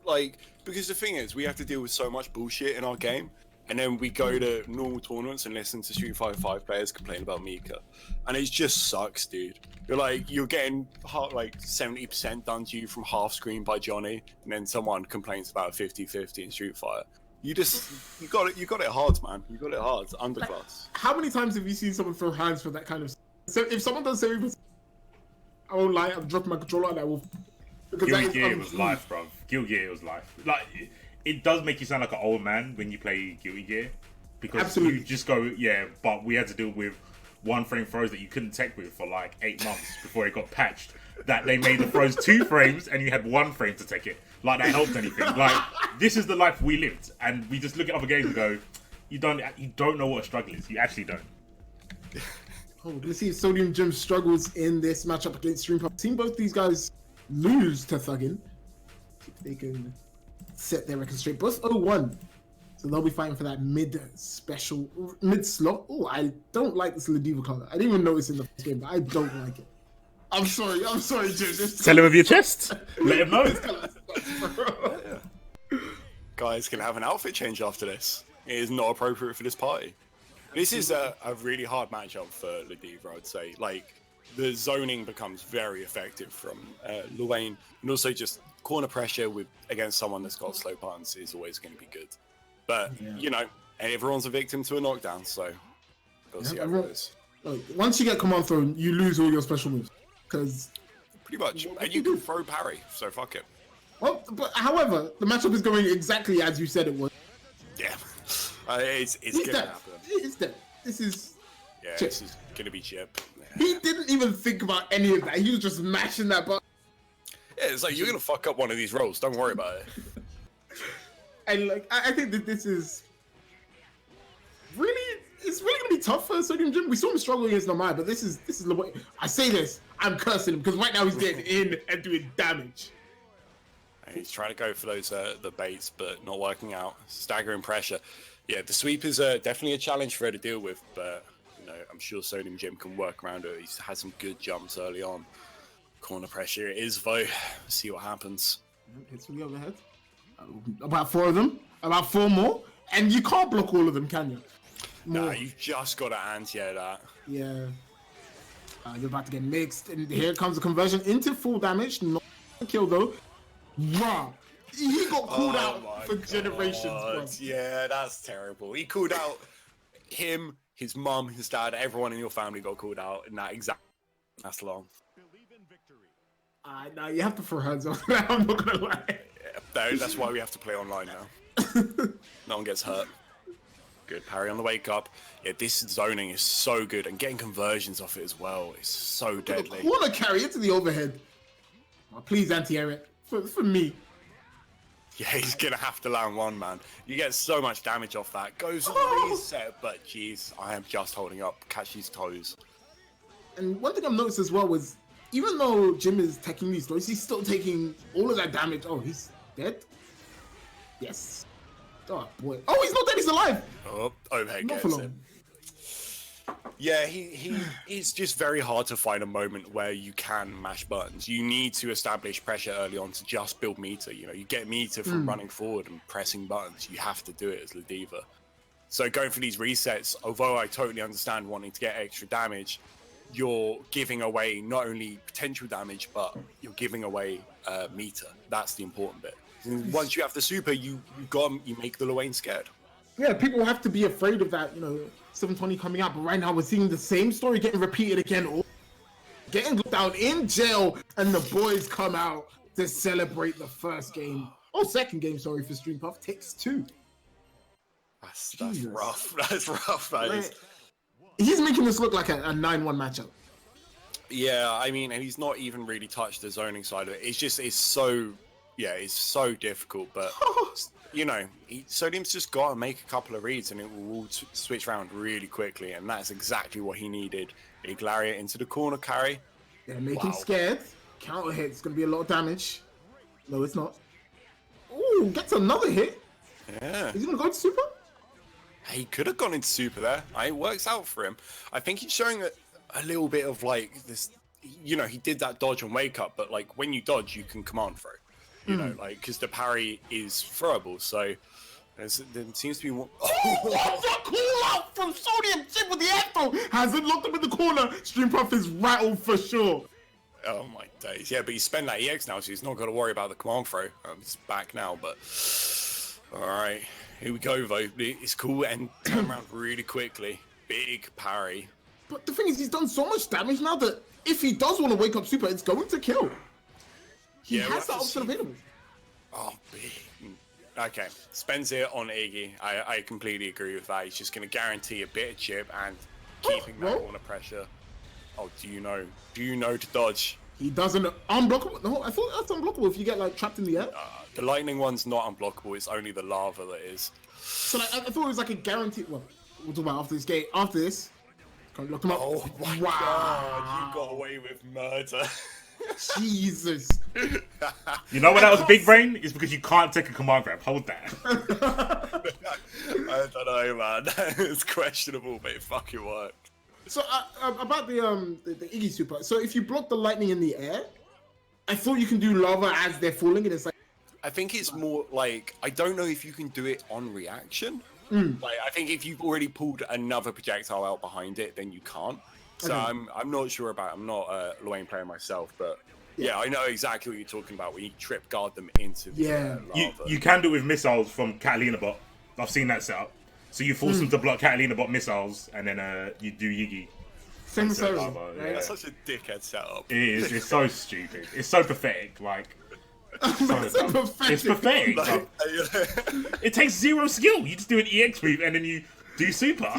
like, because the thing is, we have to deal with so much bullshit in our game, and then we go to normal tournaments and listen to Street Fighter 5 players complain about Mika, and it just sucks, dude. You're getting like 70% done to you from half screen by Johnny, and then someone complains about 50-50 in Street Fighter. You got it hard, man. You got it hard. It's underclass. How many times have you seen someone throw hands for that kind of? So if someone does 70%, I won't lie. I'm dropping my controller and I will. Guilty Gear was life, bro. Guilty Gear was life. Like it does make you sound like an old man when you play Guilty Gear, because you just go, yeah. But we had to deal with one frame throws that you couldn't tech with for like 8 months before it got patched. That they made the throws 2 frames and you had 1 frame to tech it. Like that helped anything. Like this is the life we lived, and we just look at other games and go, you don't know what a struggle is. You actually don't. Oh, let's see if SodiumJim struggles in this matchup against StreamPuff. Seen both these guys lose to Thuggin. See if they can set their record straight. Both 0-1. So they'll be fighting for that mid slot. Oh, I don't like this Ladiva color. I didn't even notice in the first game, but I don't like it. I'm sorry, Jim. Tell him with your chest. Let him know. Guys can have an outfit change after this. It is not appropriate for this party. This is a really hard matchup for Ladiva, I'd say. Like, the zoning becomes very effective from Luane, and also just corner pressure against someone that's got slow punts is always going to be good. But everyone's a victim to a knockdown, so we'll see how it goes. Once you get command thrown, you lose all your special moves, because pretty much, and you can throw parry, so fuck it. Well, but however, the matchup is going exactly as you said it would. Yeah, it's gonna happen. It's dead. This is Chip. This is gonna be Chip. Yeah. He didn't even think about any of that. He was just mashing that button. Yeah, it's like, you're going to fuck up one of these rolls. Don't worry about it. And like, I think that this is really, it's really gonna be tough for SodiumJim. We saw him struggle against Nomai, but this is the way. I say this, I'm cursing him because right now he's getting in and doing damage. And he's trying to go for those the baits, but not working out. Staggering pressure. Yeah, the sweep is definitely a challenge for her to deal with, but you know, I'm sure SodiumJim can work around it. He's had some good jumps early on. Corner pressure it is though. See what happens. Hits from the overhead. About 4 of them, about 4 more, and you can't block all of them, can you? Nah, you've just got to anti-air that. Yeah. You're about to get mixed, and here comes the conversion into full damage. Not a kill though. Wow. He got called out for generations, bro. Yeah, that's terrible. He called out him, his mum, his dad, everyone in your family got called out in that exact. That's long. Now you have to throw hands on that. I'm not gonna lie. Yeah, that's why we have to play online now. No one gets hurt. Good parry on the wake up. Yeah, this zoning is so good, and getting conversions off it as well is so deadly. I want to carry it to the overhead. Oh, please anti-air it for me. Yeah, he's gonna have to land one, man. You get so much damage off that. Goes on reset, but jeez, I am just holding up. Catch his toes. And one thing I've noticed as well was, even though Jim is taking these throws, he's still taking all of that damage. Oh, he's dead? Yes. Oh, boy. Oh, he's not dead, he's alive! Oh, overhead gets him. Yeah, it's just very hard to find a moment where you can mash buttons. You need to establish pressure early on to just build meter. You know, you get meter from running forward and pressing buttons. You have to do it as Ladiva. So going for these resets, although I totally understand wanting to get extra damage, you're giving away not only potential damage, but you're giving away meter. That's the important bit. And once you have the super, you make the Luane scared. Yeah, people have to be afraid of that, 720 coming out. But right now, we're seeing the same story getting repeated again. Getting down in jail, and the boys come out to celebrate the first game. Oh, second game, sorry, for StreamPuff. Takes 2. That's rough. That's rough, that is. He's making this look like a 9-1 matchup. Yeah, I mean, and he's not even really touched the zoning side of it. It's so difficult. But, Sodium's just got to make a couple of reads and it will all switch around really quickly. And that's exactly what he needed. Big lariat into the corner carry. Yeah, make him scared. Counter hit. It's going to be a lot of damage. No, it's not. Ooh, gets another hit. Yeah. Is he going to go to super? He could have gone into super there. It works out for him. I think he's showing a little bit of like this, he did that dodge and wake up, but like when you dodge, you can command throw, because the parry is throwable. So there seems to be one. Oh, what the call out from SodiumJim with the echo! Hasn't locked him in the corner. StreamPuff is rattled for sure. Oh my days. Yeah, but he's spent that EX now, so he's not got to worry about the command throw. It's back now, but all right. Here we go, though. It's cool and turn around really quickly. Big parry. But the thing is, he's done so much damage now that if he does want to wake up super, it's going to kill. He has that option available. Oh, big. Okay, spends it on Iggy. I completely agree with that. He's just going to guarantee a bit of chip and keeping that corner pressure. Oh, do you know to dodge? He doesn't unblockable. No, I thought that's unblockable if you get like trapped in the air. The lightning one's not unblockable. It's only the lava that is. So like, I thought it was like a guaranteed. Well, we'll talk about after this game. After this, can't lock him up. Oh my god! You got away with murder. Jesus. You know when that was big brain? It's because you can't take a command grab. Hold that. I don't know, man. It's questionable, but it fucking worked. So about the Iggy super. So if you block the lightning in the air, I thought you can do lava as they're falling, and it's like. I think it's more like, I don't know if you can do it on reaction. Like, I think if you've already pulled another projectile out behind it, then you can't. So I'm not sure about. I'm not a Luane player myself, but yeah, I know exactly what you're talking about. When you trip guard them into the lava. You can do it with missiles from Catalina bot. I've seen that setup. So you force them to block Catalina bot missiles, and then you do Yigi. Same as right? That's such a dickhead setup. It is. It's so stupid. It's so pathetic. Like. It's pathetic. Like, it takes 0 skill. You just do an EX move and then you do super.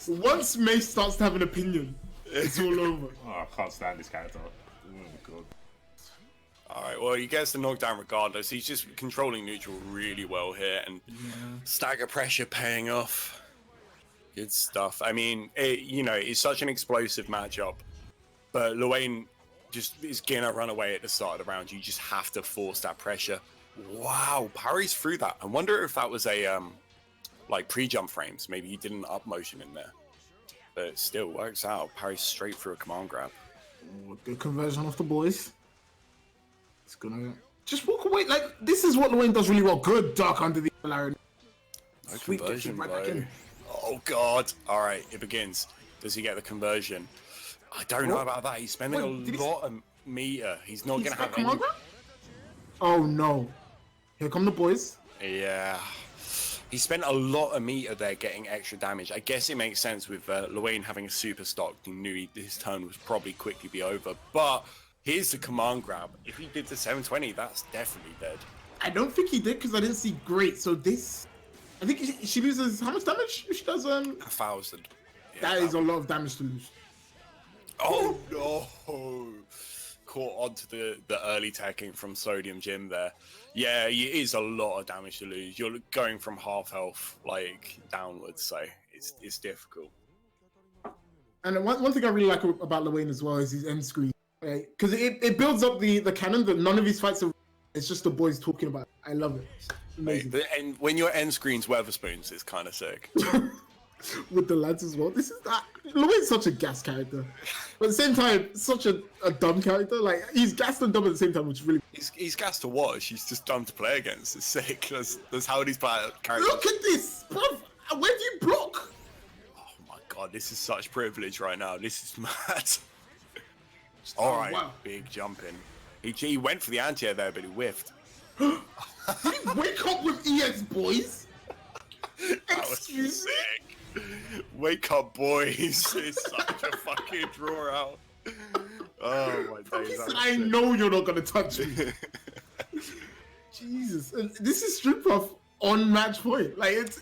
Once Mace starts to have an opinion, it's all over. Oh, I can't stand this character. Oh my god. Alright, well, he gets the knockdown regardless. He's just controlling neutral really well here, and stagger pressure paying off. Good stuff. I mean, it's such an explosive matchup, but Luane just is gonna run away at the start of the round. You just have to force that pressure. Wow, parries through that. I wonder if that was a like pre-jump frames. Maybe he did an up motion in there, but it still works out. Parries straight through a command grab. Ooh, good conversion off the boys. It's gonna just walk away. Like, this is what Luane does really well. Good duck under the Larry. No conversion, bro. Oh god. All right, it begins. Does he get the conversion? I don't know about that. He's spending a lot of meter. He's not gonna have any. Oh no. Here come the boys. Yeah. He spent a lot of meter there getting extra damage. I guess it makes sense with Luane having a super stock. He knew his turn would probably quickly be over. But here's the command grab. If he did the 720, that's definitely dead. I don't think he did because I didn't see great. So this, I think she loses how much damage if she does 1,000. Yeah, that is a lot of damage to lose. Oh no! Caught onto the early teching from SodiumJim there. Yeah, it is a lot of damage to lose. You're going from half health like downwards, so it's difficult. And one thing I really like about Luane as well is his end screen, right? Because it builds up the canon that none of his fights are. It's just the boys talking about it. I love it. Amazing. And when your end screen's Weatherspoons, it's kind of sick. With the lads as well. This is that. Luane's such a gas character, but at the same time, such a dumb character. Like, he's gassed and dumb at the same time, which really. He's gassed to watch. He's just dumb to play against. It's sick. That's how these characters. Look at this, bruv. Where do you block? Oh my god, this is such privilege right now. This is mad. All right, wow. Big jumping. He went for the anti-air there, but he whiffed. Did he wake up with EX, boys? That was sick. Wake up, boys. It's such a fucking draw out. Oh my days. I know you're not gonna touch me. Jesus. And this is StreamPuff on match point. Like, it's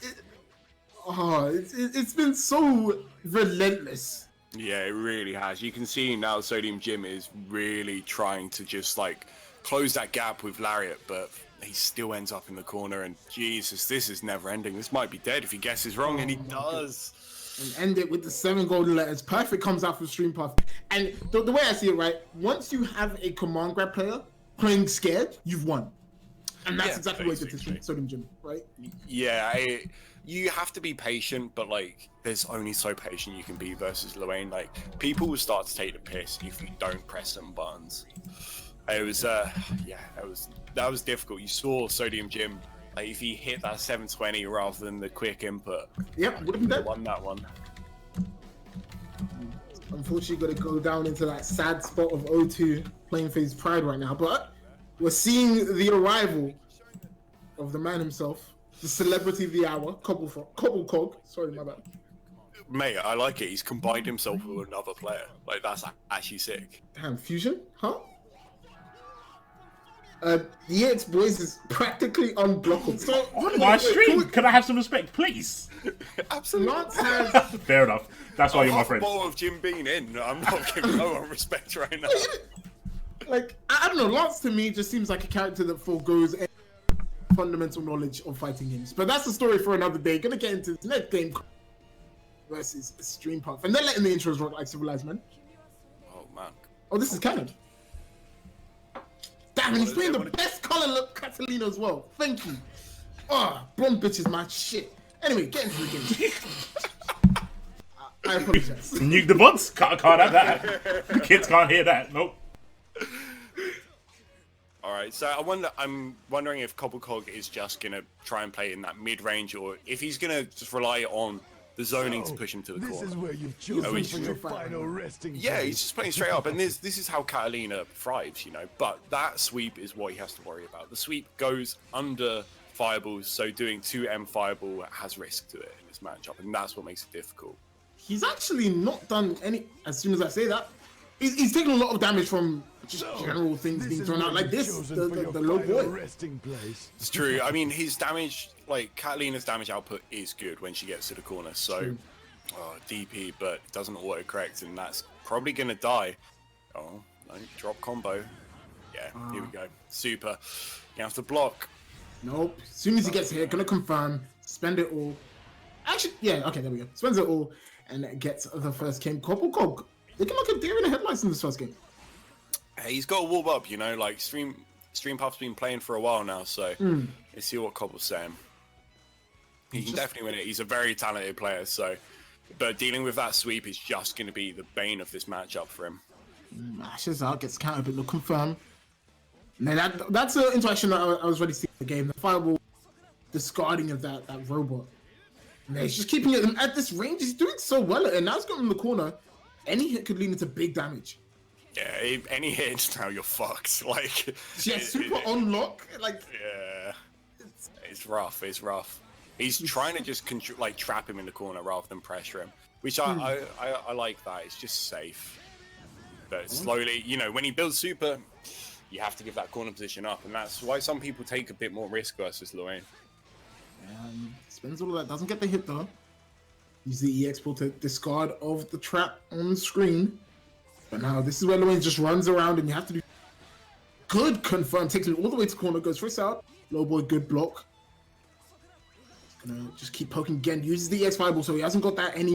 been so relentless. Yeah, it really has. You can see now SodiumJim is really trying to just like close that gap with Lariat, but he still ends up in the corner, and Jesus, this is never ending. This might be dead if he guesses wrong, and he does. And end it with the 7 golden letters. Perfect comes out from StreamPuff. And the way I see it, right, once you have a command grab player playing scared, you've won. And that's exactly what it did to SodiumJim, right? Yeah, you have to be patient, but like, there's only so patient you can be versus Luane. Like, people will start to take the piss if you don't press some buttons. It was, that was difficult. You saw SodiumJim, like, if he hit that 720 rather than the quick input, yep, would have been won that one. Unfortunately, got to go down into that sad spot of O2 playing for his pride right now. But we're seeing the arrival of the man himself, the celebrity of the hour, CobelCog. Sorry, my bad. Mate, I like it. He's combined himself with another player. Like, that's actually sick. Damn, Fusion? Huh? The EX boys is practically unblockable. So, on my stream, can I have some respect, please? Absolutely. Lance has... Fair enough. That's why you're my friend. I'm half of Jim Bean in. I'm not giving no one respect right now. Like, I don't know. Lance to me just seems like a character that forgoes any fundamental knowledge of fighting games. But that's the story for another day. Gonna get into the next game versus StreamPuff, and they're letting the intros rock like civilized men. Oh man. Oh, this is canon. Damn, and he's playing the best color look Catalina as well. Thank you. Oh, blonde bitch is my shit. Anyway, get into the game. I apologize. Nuke the bots? Can't have that. The kids can't hear that. Nope. Alright, so I'm wondering if CobelCog is just gonna try and play in that mid-range, or if he's gonna just rely on the zoning to push him to the corner. This is where you've chosen for your final resting place. Yeah, he's just playing straight up, and this is how Catalina thrives, you know. But that sweep is what he has to worry about. The sweep goes under fireballs, so doing 2M fireball has risk to it in this matchup, and that's what makes it difficult. He's actually not done any. As soon as I say that, he's taken a lot of damage from just general things being thrown out like this. The low boy. It's true. I mean, his damage, like Catalina's damage output, is good when she gets to the corner. So, DP, but it doesn't auto correct, and that's probably gonna die. Oh, no, drop combo. Yeah, here we go. Super. You have to block. Nope. As soon as he gets here, gonna confirm, spend it all. Actually, yeah, okay, there we go. Spends it all and gets the first game. CobelCog, looking like a deer in the headlights in this first game. Hey, he's got to warm up, you know, like StreamPuff's been playing for a while now, so let's see what Cobel's saying. He can definitely win it. He's a very talented player, so but dealing with that sweep is just going to be the bane of this matchup for him. Mashes out, gets countered, but look confirmed. Now that's an interaction that I was ready to see in the game. The fireball discarding of that robot. And he's just keeping it at this range. He's doing so well, and now he's got him in the corner. Any hit could lead into big damage. Yeah, any hit now you're fucked. Like yeah, super on lock. Like yeah, it's rough. It's rough. He's trying to just trap him in the corner rather than pressure him, which I like that. It's just safe. But slowly, you know, when he builds super, you have to give that corner position up, and that's why some people take a bit more risk versus Luane. Spends all of that, doesn't get the hit though. Use the EX pull to discard of the trap on the screen. But now this is where Luane just runs around and you have to do good confirm, takes it all the way to corner, goes for a out. Low boy, good block. He's gonna just keep poking again, uses the EX fireball, so he hasn't got that any.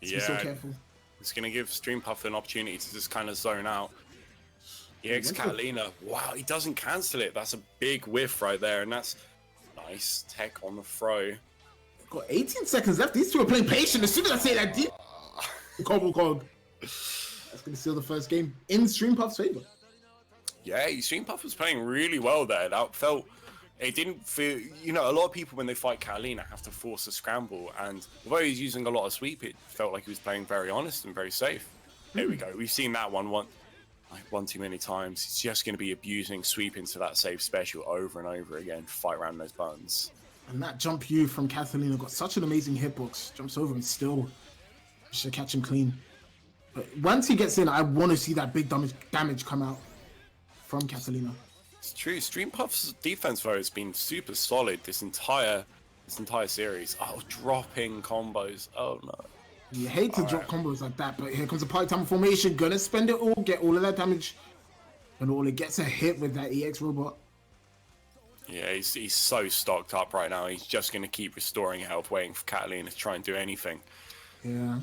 Yeah, be so careful. It's gonna give StreamPuff an opportunity to just kind of zone out. EX Catalina, wow, he doesn't cancel it. That's a big whiff right there, and that's nice tech on the throw. Got 18 seconds left. These two are playing patient. As soon as I say that deep, CobelCog. That's going to seal the first game in StreamPuff's favor. Yeah, StreamPuff was playing really well there. That felt, it didn't feel, you know, a lot of people when they fight Catalina have to force a scramble, and although he's using a lot of sweep, it felt like he was playing very honest and very safe. There we go. We've seen that one too many times. He's just going to be abusing sweep into that safe special over and over again to fight around those buttons. And that jump U from Catalina got such an amazing hitbox. Jumps over and still should catch him clean. But once he gets in, I want to see that big damage come out from Catalina. It's true. StreamPuff's defense though has been super solid this entire series. Oh, dropping combos. Oh no. You hate to drop combos like that, but here comes a party time formation. Gonna spend it all, get all of that damage, and all it gets a hit with that EX robot. Yeah, he's so stocked up right now. He's just gonna keep restoring health, waiting for Catalina to try and do anything. Yeah.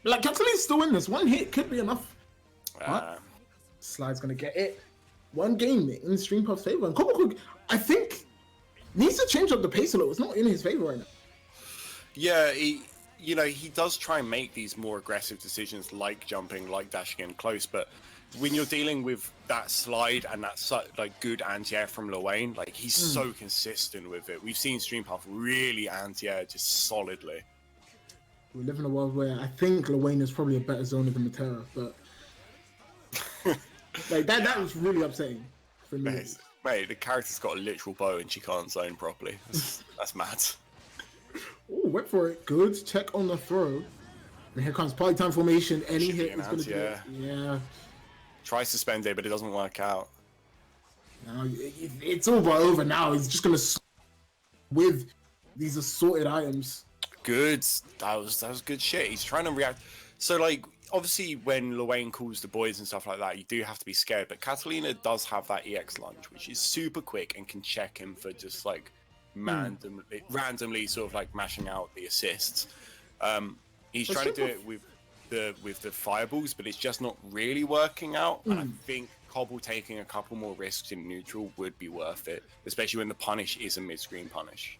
Like, Catalina's still in this. One hit could be enough. Slide's gonna get it. One game in StreamPuff's favor. And CobelCog, I think, needs to change up the pace a little. It's not in his favor right now. Yeah, he does try and make these more aggressive decisions, like jumping, like dashing in close. But when you're dealing with that slide and that good anti-air from Luane, like he's so consistent with it. We've seen StreamPuff really anti-air just solidly. We live in a world where I think Luane is probably a better zoner than Matera, but like that was really upsetting for me. Mate, the character's got a literal bow and she can't zone properly. That's mad. Oh, went for it. Good check on the throw. And here comes party time formation. Any hit is going to be it. Yeah. Tries to spend it, but it doesn't work out. Now it's all but over now. He's just going to with these assorted items. Good. That was good shit. He's trying to react. So, like, obviously, when Luane calls the boys and stuff like that, you do have to be scared. But Catalina does have that EX lunge, which is super quick and can check him for just like randomly sort of like mashing out the assists. He's trying to do it with the fireballs, but it's just not really working out. And I think Cobel taking a couple more risks in neutral would be worth it, especially when the punish is a mid-screen punish.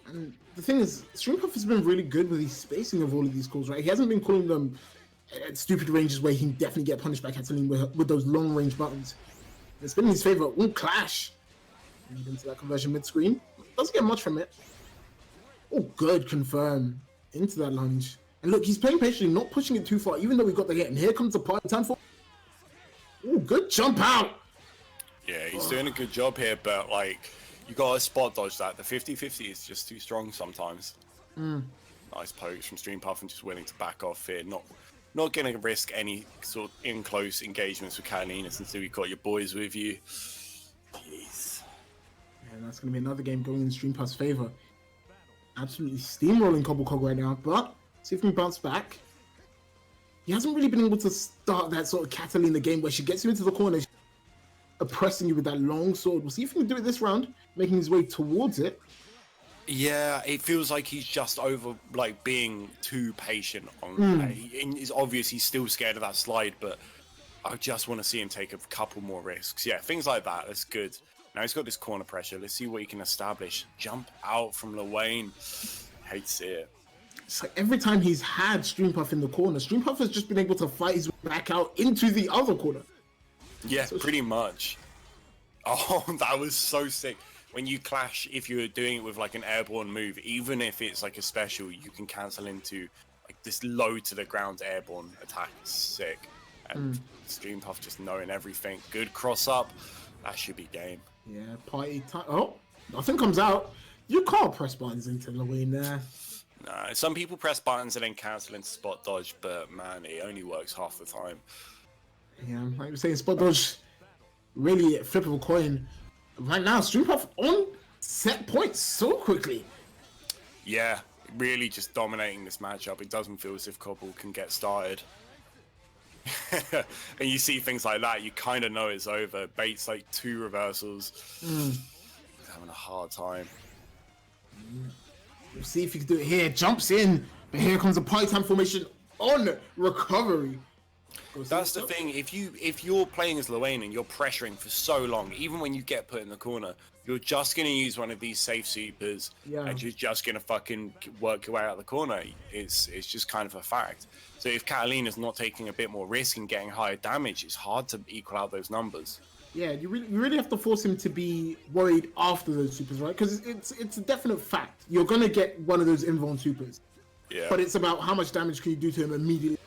And the thing is, StreamPuff has been really good with the spacing of all of these calls, right? He hasn't been calling them at stupid ranges where he can definitely get punished by Catalina with those long range buttons. It's been in his favor. One clash. Lead into that conversion mid-screen. Doesn't get much from it. Oh, good. Confirm. Into that lunge. And look, he's playing patiently, not pushing it too far, even though we got the hit. And here comes the party time for. Oh, good jump out. Yeah, he's doing a good job here, but like, you gotta spot dodge that. The 50-50 is just too strong sometimes. Nice pokes from StreamPuff and just willing to back off here. Not gonna risk any sort of in close engagements with Catalina since you've got your boys with you. Jeez. And that's gonna be another game going in StreamPuff's favor. Absolutely steamrolling CobelCog right now, but see if we can bounce back. He hasn't really been able to start that sort of Catalina game where she gets you into the corner, oppressing you with that long sword. We'll see if he can do it this round, making his way towards it. Yeah, it feels like he's just over, like, being too patient on. It's obvious he's still scared of that slide, but I just want to see him take a couple more risks. Yeah, things like that. That's good. Now he's got this corner pressure. Let's see what he can establish. Jump out from Lewayne. Hate to see it. It's like every time he's had StreamPuff in the corner, StreamPuff has just been able to fight his way back out into the other corner. Yeah, so pretty much. Oh, that was so sick. When you clash, if you're doing it with like an airborne move, even if it's like a special, you can cancel into like this low to the ground airborne attack. It's sick. And StreamPuff just knowing everything. Good cross up. That should be game. Yeah, party time. Oh, nothing comes out. You can't press buttons into Lewayne there. Nah, some people press buttons and then cancel into spot dodge, but man, it only works half the time. Yeah, like you were saying, spot dodge, really a flip of a coin. Right now, StreamPuff on set points so quickly. Yeah, really just dominating this matchup. It doesn't feel as if Cobble can get started. And you see things like that, you kind of know it's over. Bait's like 2 reversals. He's having a hard time. We'll see if he can do it here. Jumps in, but here comes a party time formation on recovery. That's the thing. If you're playing as Lewayne and you're pressuring for so long, even when you get put in the corner, you're just gonna use one of these safe supers, and you're just gonna fucking work your way out of the corner. It's just kind of a fact. So if Catalina's not taking a bit more risk and getting higher damage, it's hard to equal out those numbers. Yeah, you really have to force him to be worried after those supers, right? Because it's a definite fact. You're gonna get one of those invuln supers. Yeah. But it's about how much damage can you do to him immediately.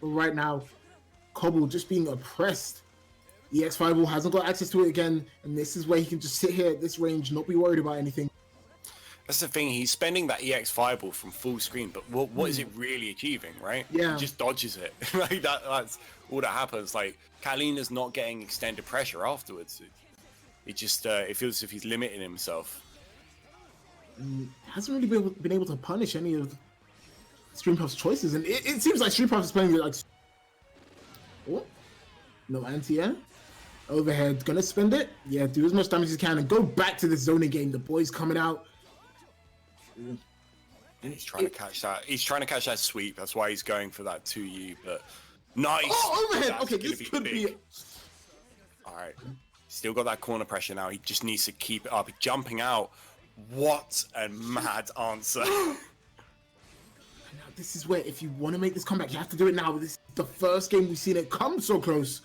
But right now, Cobble just being oppressed. EX Fireball hasn't got access to it again, and this is where he can just sit here at this range, not be worried about anything. That's the thing. He's spending that EX Fireball from full screen, but what is it really achieving, right? Yeah. He just dodges it. Like that's all that happens. Like Catalina's not getting extended pressure afterwards. It just it feels as if he's limiting himself. Hasn't really been able to punish any of StreamPuff's choices, and it seems like StreamPuff is playing it like. Oh, no anti-air. Overhead, gonna spend it. Yeah, do as much damage as you can and go back to the zoning game. The boy's coming out. And he's trying to catch that. He's trying to catch that sweep. That's why he's going for that 2U. But nice. Oh, overhead. That's okay, this could be it. All right. Still got that corner pressure now. He just needs to keep it up. Jumping out. What a mad answer. Now, this is where, if you want to make this comeback, you have to do it now. This is the first game we've seen it come so close.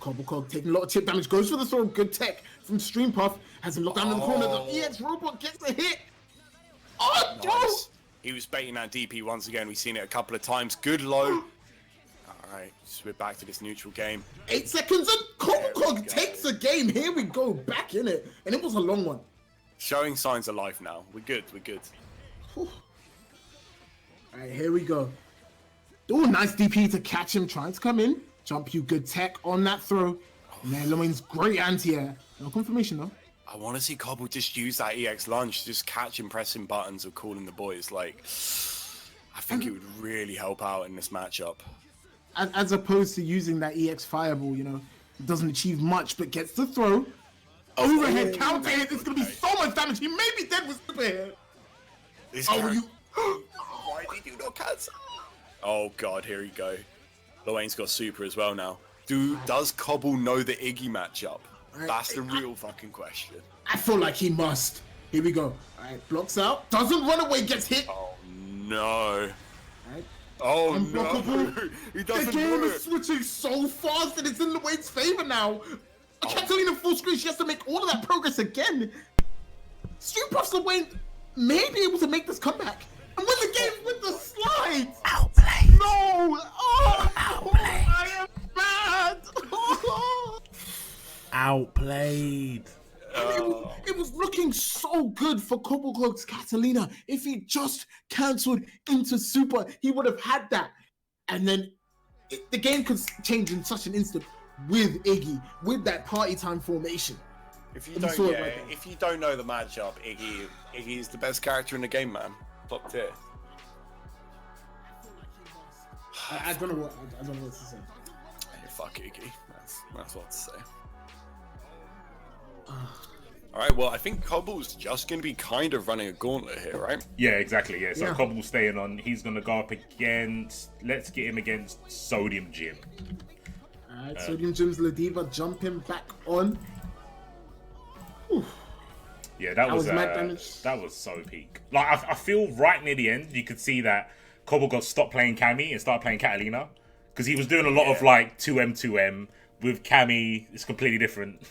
CobelCog taking a lot of chip damage, goes for the throw. Good tech from StreamPuff. Has him locked down in the corner. The EX robot gets a hit. Oh, nice. He was baiting that DP once again. We've seen it a couple of times. Good low. All right, so we're back to this neutral game. 8 seconds and CobelCog takes the game. Here we go, back in it. And it was a long one. Showing signs of life now. We're good, we're good. All right, here we go. Oh, nice DP to catch him, trying to come in. Jump you, good tech on that throw. And then Lewayne's great anti-air. No confirmation though. I want to see Cobble just use that EX lunge, just catching pressing buttons or calling the boys. Like, I think it would really help out in this matchup. As opposed to using that EX Fireball, you know, it doesn't achieve much, but gets the throw. Overhead counter hit. It's gonna be so much damage. He may be dead with super here. Why did you not cancel? Oh god, here we go. Lewayne's got super as well now. Does Cobble know the Iggy matchup? That's the real fucking question. I feel like he must. Here we go. Alright, blocks out. Doesn't run away, gets hit. Oh no. Alright. Oh no. He doesn't The game know is switching so fast that it's in Lewayne's favor now. Catalina full screen, she has to make all of that progress again. StreamPuff's Lewayne may be able to make this comeback and win the game with the slides. Outplayed. No! Oh, I am mad! Outplayed. It was looking so good for CobelCog's Catalina. If he just cancelled into super, he would have had that. And then the game could change in such an instant with Iggy, with that party time formation. If you don't know the matchup, Iggy's the best character in the game, man. Top tier. I don't know what to say. fuck Iggy. That's what to say. Alright, well, I think Cobel's just going to be kind of running a gauntlet here, right? Yeah, exactly, yeah. So Cobel's staying on. He's going to go up against... Let's get him against SodiumJim. Alright, SodiumJim's Ladiva jumping back on. Oof. Yeah, that was mad damage. That was so peak. Like, I feel right near the end, you could see that Cobel got stopped playing Cammy and started playing Catalina. Because he was doing a lot of, like, 2M. With Cammy, it's completely different.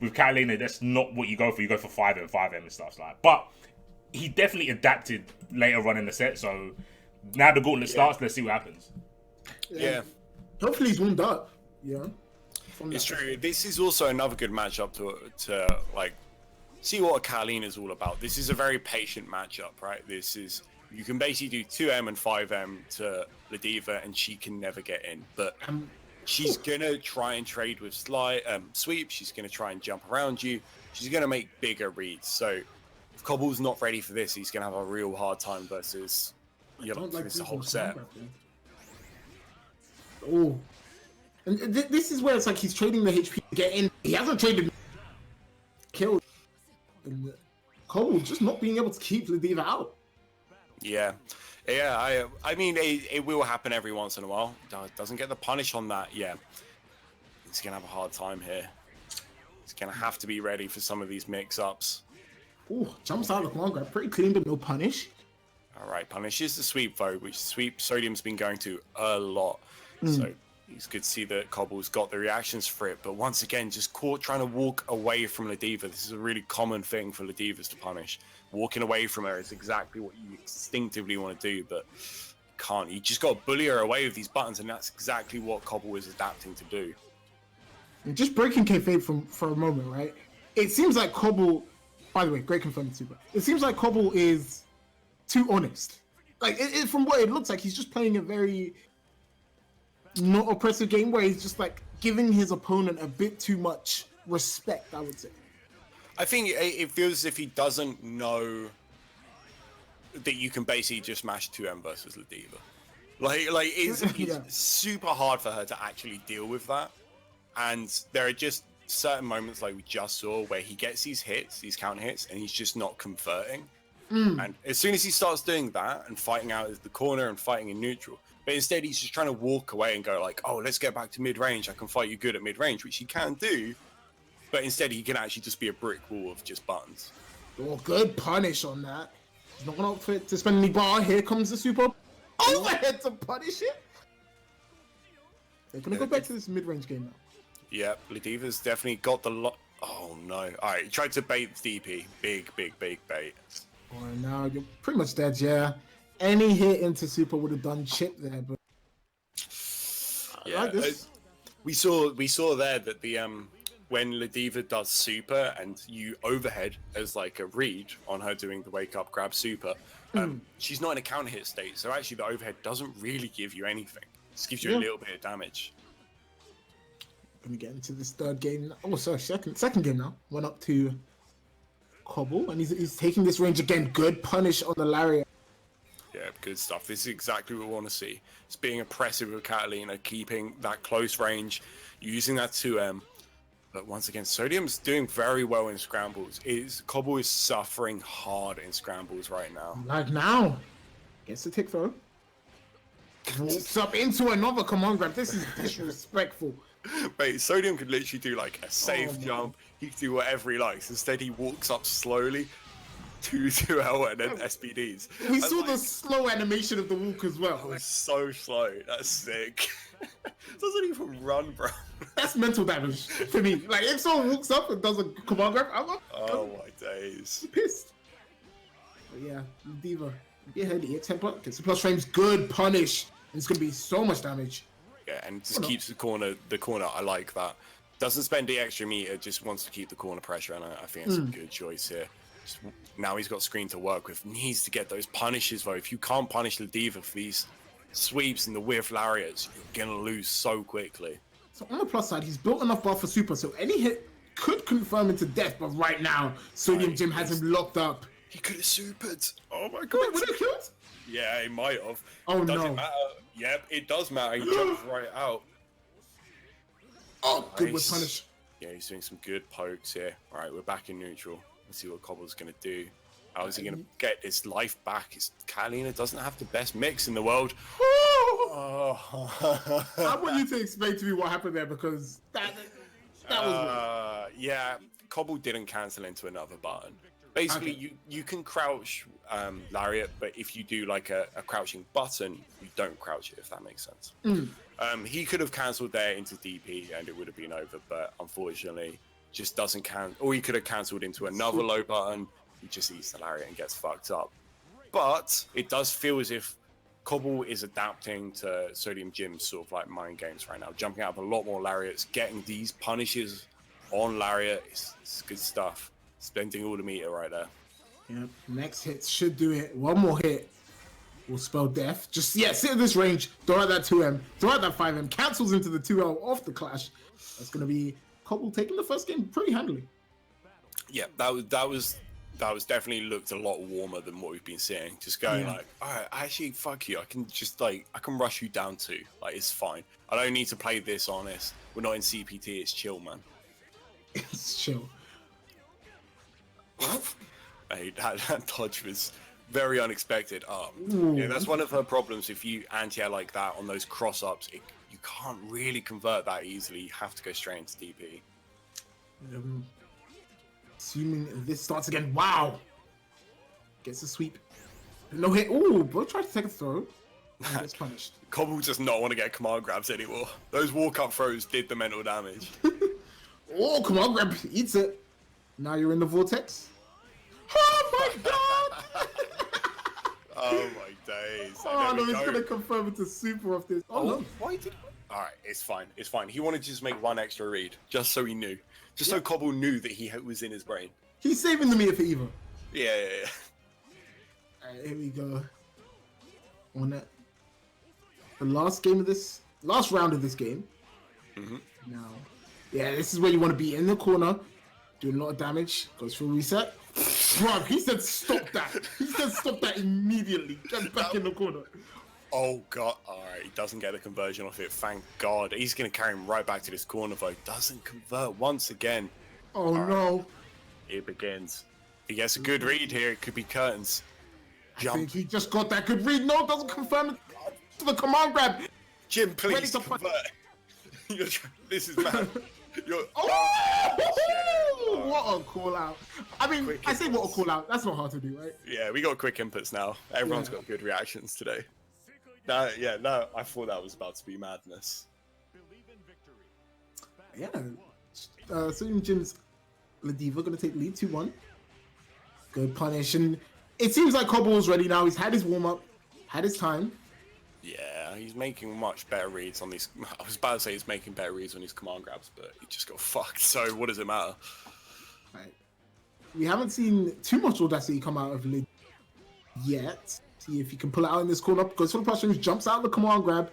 With Catalina, that's not what you go for. You go for 5M and stuff like. But he definitely adapted later on in the set. So now the gauntlet starts. Let's see what happens. Yeah. Hopefully he's warmed up. Yeah. It's true. This is also another good matchup to like see what a Catalina is all about. This is a very patient matchup, right? This is you can basically do 2M and 5M to Ladiva, and she can never get in, but. She's gonna try and trade with sweep. She's gonna try and jump around you. She's gonna make bigger reads. So if Cobel's not ready for this, he's gonna have a real hard time versus the whole set. Oh, and this is where it's like he's trading the HP to get in. He hasn't traded kill. And Cobel just not being able to keep Ladiva out. Yeah. Yeah, I mean, it will happen every once in a while. Doesn't get the punish on that. Yeah, he's gonna have a hard time here. He's gonna have to be ready for some of these mix-ups. Oh, jumps out of the long grab, pretty clean, but no punish. All right, punish is the sweep though, which sweep Sodium's been going to a lot. So it's good to see that Cobel's got the reactions for it. But once again, just caught trying to walk away from Ladiva. This is a really common thing for Ladivas to punish. Walking away from her is exactly what you instinctively want to do, but can't. You just got to bully her away with these buttons, and that's exactly what Cobel is adapting to do. And just breaking kayfabe for a moment, right? It seems like Cobel, by the way, great confirmed super. It seems like Cobel is too honest. Like, from what it looks like, he's just playing a very not oppressive game where he's just like giving his opponent a bit too much respect, I would say. I think it feels as if he doesn't know that you can basically just mash 2M versus Ladiva. Like it's super hard for her to actually deal with that. And there are just certain moments like we just saw where he gets these hits, these counter hits, and he's just not converting. And as soon as he starts doing that and fighting out of the corner and fighting in neutral, but instead he's just trying to walk away and go like, oh, let's get back to mid-range. I can fight you good at mid-range, which he can do. But instead, he can actually just be a brick wall of just buttons. Oh, good punish on that. He's not going to spend any bar. Here comes the super overhead to punish it. They're going to go back to this mid-range game now. Yeah, Ladiva's definitely got the lot. Oh, no. All right, he tried to bait DP. Big bait. Oh, now you're pretty much dead, yeah. Any hit into super would have done chip there, but... Yeah, like this. We saw there that the... when Ladiva does super and you overhead as like a read on her doing the wake up grab super, she's not in a counter hit state, so actually the overhead doesn't really give you anything. It just gives you a little bit of damage. Gonna get into this third game. Oh, sorry, second game now. Went up to Cobel, and he's taking this range again. Good punish on the lariat. Yeah, good stuff. This is exactly what we want to see. It's being oppressive with Catalina, keeping that close range, using that 2M. But once again, Sodium's doing very well in scrambles. Cobel is suffering hard in scrambles right now. Like now. Gets the tick throw. Walks up into another command grab. This is disrespectful. Wait, Sodium could literally do like a safe jump. He could do whatever he likes. Instead, he walks up slowly to L and then SPDs. We saw the slow animation of the walk as well. Oh, it's so slow. That's sick. Doesn't even run, bro. That's mental damage for me. Like, if someone walks up and does a command grab, I'm oh my days. Pissed. But yeah, Diva. Get her the temper. Gets the plus frames. Good punish. And it's going to be so much damage. Yeah, and just keeps the corner. I like that. Doesn't spend the extra meter, just wants to keep the corner pressure, and I think it's a good choice here. Just, now he's got screen to work with. Needs to get those punishes, though. If you can't punish Ladiva for these sweeps and the whiff lariats, you're going to lose so quickly. So on the plus side, he's built enough buff for super, so any hit could confirm into death, but right now, SodiumJim has him locked up. He could have supered. Oh my god. Wait, would it killed? Yeah, he might have. Oh, Does no. it matter? Yep, it does matter. He jumps right out. Oh, good with punish. Yeah, he's doing some good pokes here. All right, we're back in neutral. Let's see what Cobel's going to do. How is he going to get his life back? Kalina doesn't have the best mix in the world. Oh. I want you to explain to me what happened there, because that was weird. Yeah, Cobel didn't cancel into another button. Basically, you can crouch Lariat, but if you do like a crouching button, you don't crouch it, if that makes sense. He could have cancelled there into DP and it would have been over, but unfortunately, just doesn't cancel. Or he could have cancelled into another low button. He just eats the Lariat and gets fucked up. But it does feel as if Cobel is adapting to SodiumJim's sort of like mind games right now, jumping out of a lot more Lariats, getting these punishes on Lariat. It's good stuff. Spending all the meter right there. Yep. Next hit should do it. One more hit will spell death. Just sit in this range. Throw out that 2M. Throw out that 5M. Cancels into the 2L off the clash. That's gonna be Cobel taking the first game pretty handily. Yeah, that was definitely looked a lot warmer than what we've been seeing. Just going like, all right, actually, fuck you. I can just I can rush you down too. Like, it's fine. I don't need to play this honest. We're not in CPT. It's chill, man. It's chill. Hey, that dodge was very unexpected. Yeah, that's one of her problems. If you anti-air like that on those cross-ups, you can't really convert that easily. You have to go straight into DP. Assuming this starts again. Wow. Gets a sweep. No hit. Ooh, bro tried to take a throw. And gets punished. Cobel does not want to get command grabs anymore. Those walk-up throws did the mental damage. Oh, command grab eats it. Now you're in the vortex. Oh my god! Oh my days. Oh no, he's gonna confirm it to super off this. Oh no. Why did... Alright, it's fine. It's fine. He wanted to just make one extra read, just so he knew. Just so Cobel knew that he was in his brain. He's saving the meter for Eva. Yeah. Alright, here we go. On that. The last round of this game. Now, this is where you want to be in the corner. Doing a lot of damage. Goes for a reset. Bro, he said stop that. He said stop that immediately. Get back in the corner. Oh god. Alright, he doesn't get the conversion off it. Thank god. He's going to carry him right back to this corner though. Doesn't convert once again. Oh no. It begins. He gets a good read here. It could be curtains. Jump. I think he just got that good read. No, doesn't confirm it. To the command grab. Jim, please convert. This is mad. What a call out. I mean, I say what a call out. That's not hard to do, right? Yeah, we got quick inputs now. Everyone's got good reactions today. No, I thought that was about to be madness. Yeah. SodiumJim's Ladiva gonna take the lead 2-1. Good punish. And it seems like Cobel's ready now. He's had his warm-up, had his time. Yeah, he's making much better reads on these. I was about to say he's making better reads on his command grabs, but he just got fucked. So what does it matter? Right. We haven't seen too much audacity come out of Lid yet. See if he can pull it out in this corner. Goes for the pressure, jumps out of the command grab.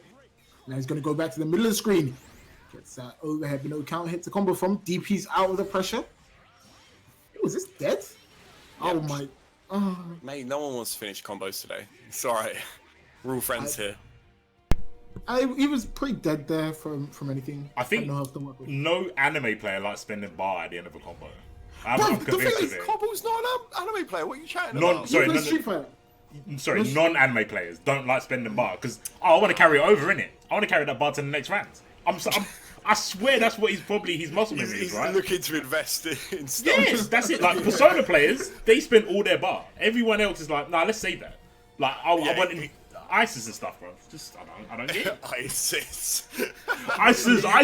Now he's going to go back to the middle of the screen. Gets that overhead, but no counter hit to combo from. DP's out of the pressure. Oh, is this dead? Yep. Oh my. Mate, no one wants to finish combos today. It's alright. We're all friends here. He was pretty dead there from anything. I think no anime player likes spending bar at the end of a combo. I'm convinced of it. Cobel's not an anime player. What are you chatting about? Sorry, non-anime players don't like spending bar because I want to carry it over, innit? I want to carry that bar to the next round. I swear that's what his muscle memory is, right? He's looking to invest in stuff. Yes, that's it. Like Persona players, they spend all their bar. Everyone else is like, nah, let's save that. Like I want ISIS and stuff, bro. Just I don't get it. ISIS. ISIS. I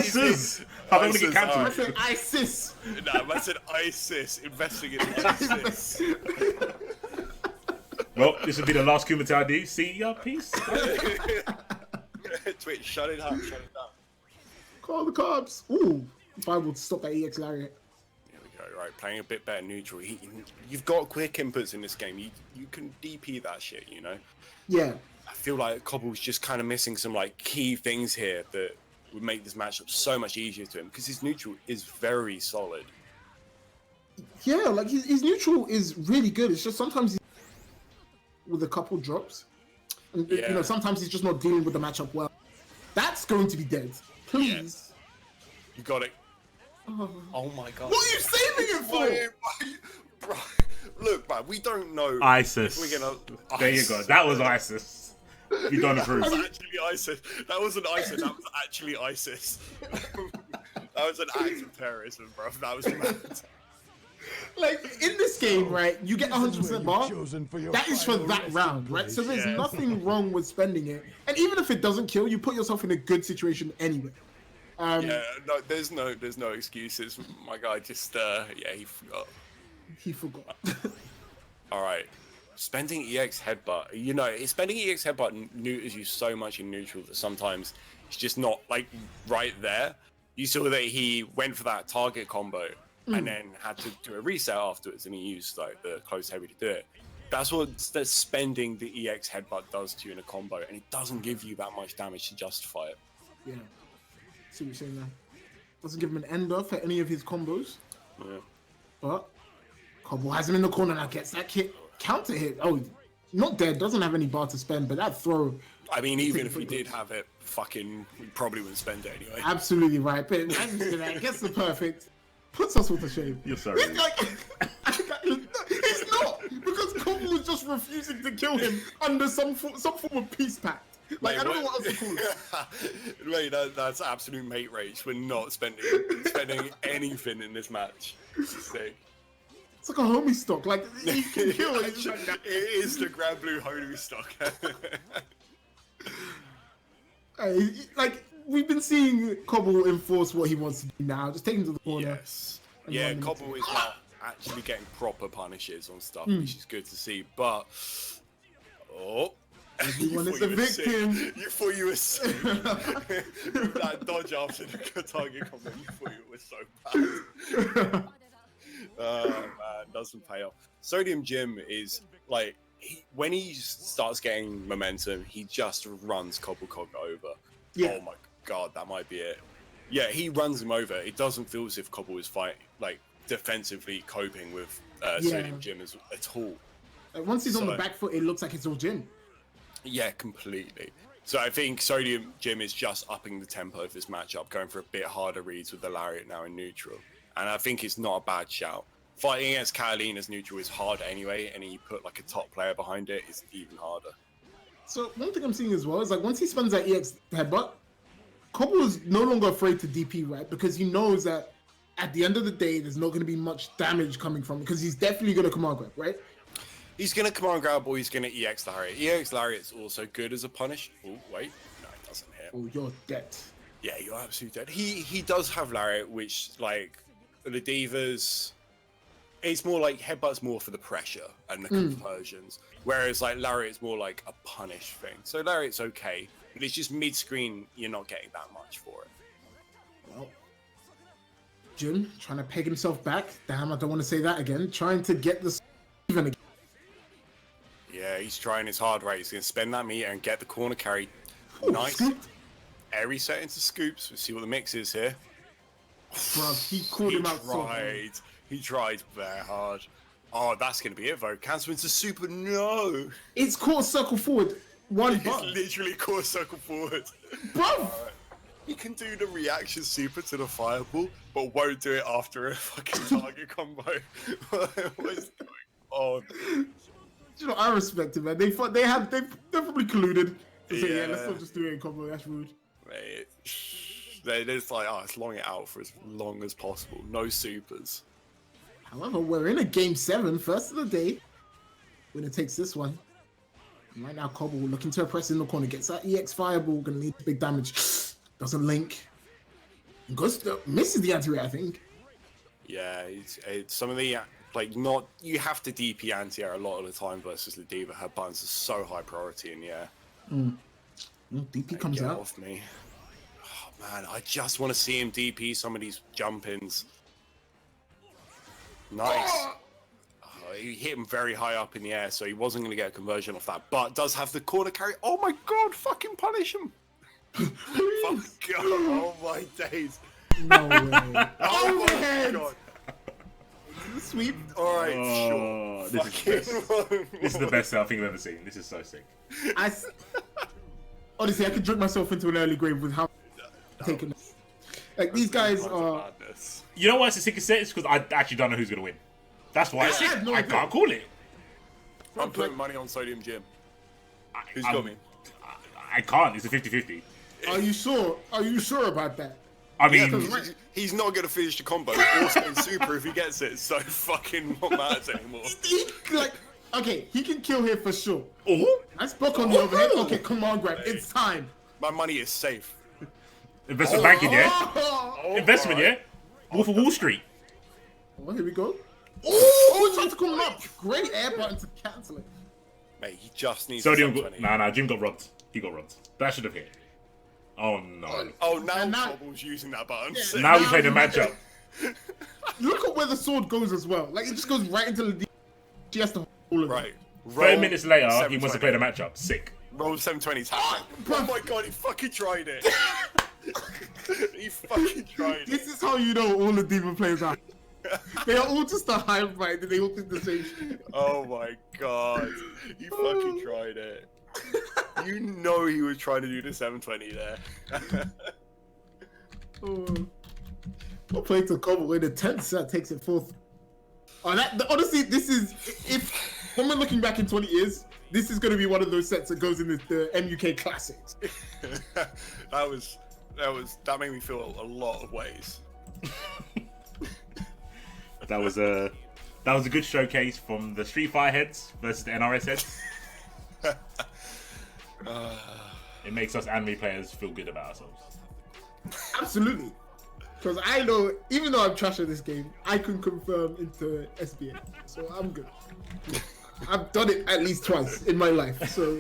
don't want to get cancelled. I said ISIS. No, I said ISIS. Investing in ISIS. Well, this will be the last Kumite ID. See ya, peace. Twitch, shut it up. Call the cops. Ooh, if I would stop that EX Lariat. There we go. Right, playing a bit better neutral. You've got quick inputs in this game. You can DP that shit, you know. Yeah. I feel like Cobel's just kind of missing some like key things here that would make this matchup so much easier to him because his neutral is very solid. Yeah, like his neutral is really good. It's just sometimes he's with a couple drops. And, you know, sometimes he's just not dealing with the matchup well. That's going to be dead. Please. You got it. Oh my god. What are you saving it for? Bro, look, man, we don't know. ISIS. We're gonna... There you go. That was ISIS. You don't approve. That was actually ISIS. That wasn't ISIS. That was actually ISIS. That was an act of terrorism, bro. That was mad. Like, in this game, right, you get 100% bar. That is for that round, right? So there's nothing wrong with spending it. And even if it doesn't kill, you put yourself in a good situation anyway. Yeah, no, there's no excuses. My guy just, he forgot. He forgot. All right. Spending EX headbutt, you know, spending EX headbutt neuters you so much in neutral that sometimes it's just not like right there. You saw that he went for that target combo and then had to do a reset afterwards, and he used like the close heavy to do it. That's what spending the EX headbutt does to you in a combo, and it doesn't give you that much damage to justify it. Yeah. See what you're saying there. Doesn't give him an ender for any of his combos. Yeah. But Cobble has him in the corner now, gets that kick. Counter hit. Oh, not dead. Doesn't have any bar to spend, but that throw. I mean, even if we did have it, we probably wouldn't spend it anyway. Absolutely right. But that gets the perfect. Puts us with a shame. You're sorry. It's like, it's not, because Cobble was just refusing to kill him under some form of peace pact. Like, Mate, I don't know what else to call it. Mate, that's absolute mate rage. We're not spending anything in this match. It's sick. It's like a homie stock. Like, he can kill it. It is the Grand Blue homie stock. Hey, like, we've been seeing Cobble enforce what he wants to do now. Just take him to the corner. Yes. Yeah, Cobble is now actually getting proper punishes on stuff, which is good to see. But everyone is a victim. You thought you were safe. That dodge after the target combo, you thought you were so bad. Oh man, doesn't pay off. SodiumJim is like, when he starts getting momentum, he just runs CobelCog over. Yeah. Oh my god, that might be it. Yeah, he runs him over. It doesn't feel as if Cobble is fighting, like, defensively coping with SodiumJim at all. Once he's on the back foot, it looks like it's all Jim. Yeah, completely. So I think SodiumJim is just upping the tempo of this matchup, going for a bit harder reads with the lariat now in neutral. And I think it's not a bad shout. Fighting against Catalina's neutral is hard anyway, and you put like a top player behind it, it's even harder. So one thing I'm seeing as well is, like, once he spends that EX headbutt, Cobble is no longer afraid to DP, right? Because he knows that at the end of the day, there's not going to be much damage coming from it, because he's definitely going to command grab, right? He's going to command grab, or he's going to EX lariat. EX lariat's also good as a punish. Oh, wait. No, it doesn't hit. Oh, you're dead. Yeah, you're absolutely dead. He does have lariat, which, like, the divas... It's more like headbutt's more for the pressure and the conversions, whereas like lariat's more like a punish thing. So lariat's okay, but it's just mid-screen, you're not getting that much for it. Well, Jun trying to peg himself back. Damn, I don't want to say that again. Trying to get the even again. Yeah, he's trying his hard right. He's going to spend that meter and get the corner carry. Ooh, nice. scooped. Airy set into scoops. We'll see what the mix is here. Bro, he called him out so hard. He tried very hard. Oh, that's going to be it, though. Cancel into super. No. It's quarter circle forward. One button. It's literally quarter circle forward. Bro. He can do the reaction super to the fireball, but won't do it after a fucking target combo. What is going on? You know, I respect it, man. They're probably colluded to say, let's not just do it in combo. That's rude. Mate, they're just like, let's long it out for as long as possible. No supers. However, we're in a game 7, first of the day. Winner takes this one. And right now, Cobble looking to press in the corner. Gets that EX fireball, gonna lead to big damage. Doesn't link. Goes to, misses the anti-air, I think. Yeah, it's some of the, like, not, you have to DP anti-air a lot of the time versus the diva. Her buttons are so high priority in the air. DP comes out. Off me. Oh, man, I just want to see him DP some of these jump-ins. Nice. He hit him very high up in the air, so he wasn't going to get a conversion off that, but does have the corner carry. Oh my god, fucking punish him. Fuck god. Oh my days. No way. Oh my god. Sweep. Alright, sure. This is the best I think I've ever seen. This is so sick. Honestly, I could drink myself into an early grave with how taking this. Like these guys are. You know why it's a sicker set? It's because I actually don't know who's gonna win. That's why it's sick. I can't call it. I'm putting money on SodiumJim. Who's got me? I can't. It's a 50-50. Are you sure? Are you sure about that? I mean, he's not gonna finish the combo. Also in super if he gets it. So fucking what matters anymore. Like, okay, he can kill here for sure. oh, Let's book on the overhead. Okay, come on, Grab. It's time. My money is safe. investment banking, yeah. Oh, Investment, yeah. Wolf of Wall Street. well, here we go. Oh, he tried to call him up. Great air button to cancel it. Mate, he just needs Sodium. something. Nah. Jim got robbed. He got robbed. That should have hit. Oh no. Oh, now And now- Cobble's using that button. Yeah, Sick. Now we played a matchup. Look at where the sword goes as well. Like, it just goes right into the... She has to hold it. Right. 30 minutes later, he 720. wants to play the matchup. Sick. Roll 720s. Oh my god, he fucking tried it. He fucking tried it. This is how you know all the demon players are. They are all just a hive mind and they all think the same shit. Oh my god. He fucking tried it. You know he was trying to do the 720 there. We'll play to Cobble in the 10th set, takes it fourth. Honestly, this is, if when we're looking back in 20 years, this is going to be one of those sets that goes in the MUK classics. That made me feel a lot of ways. That was a good showcase from the Street Fighter heads versus the NRS heads. It makes us anime players feel good about ourselves. Absolutely. Because I know, even though I'm trash at this game, I can confirm into SBA. So I'm good. I've done it at least twice in my life. So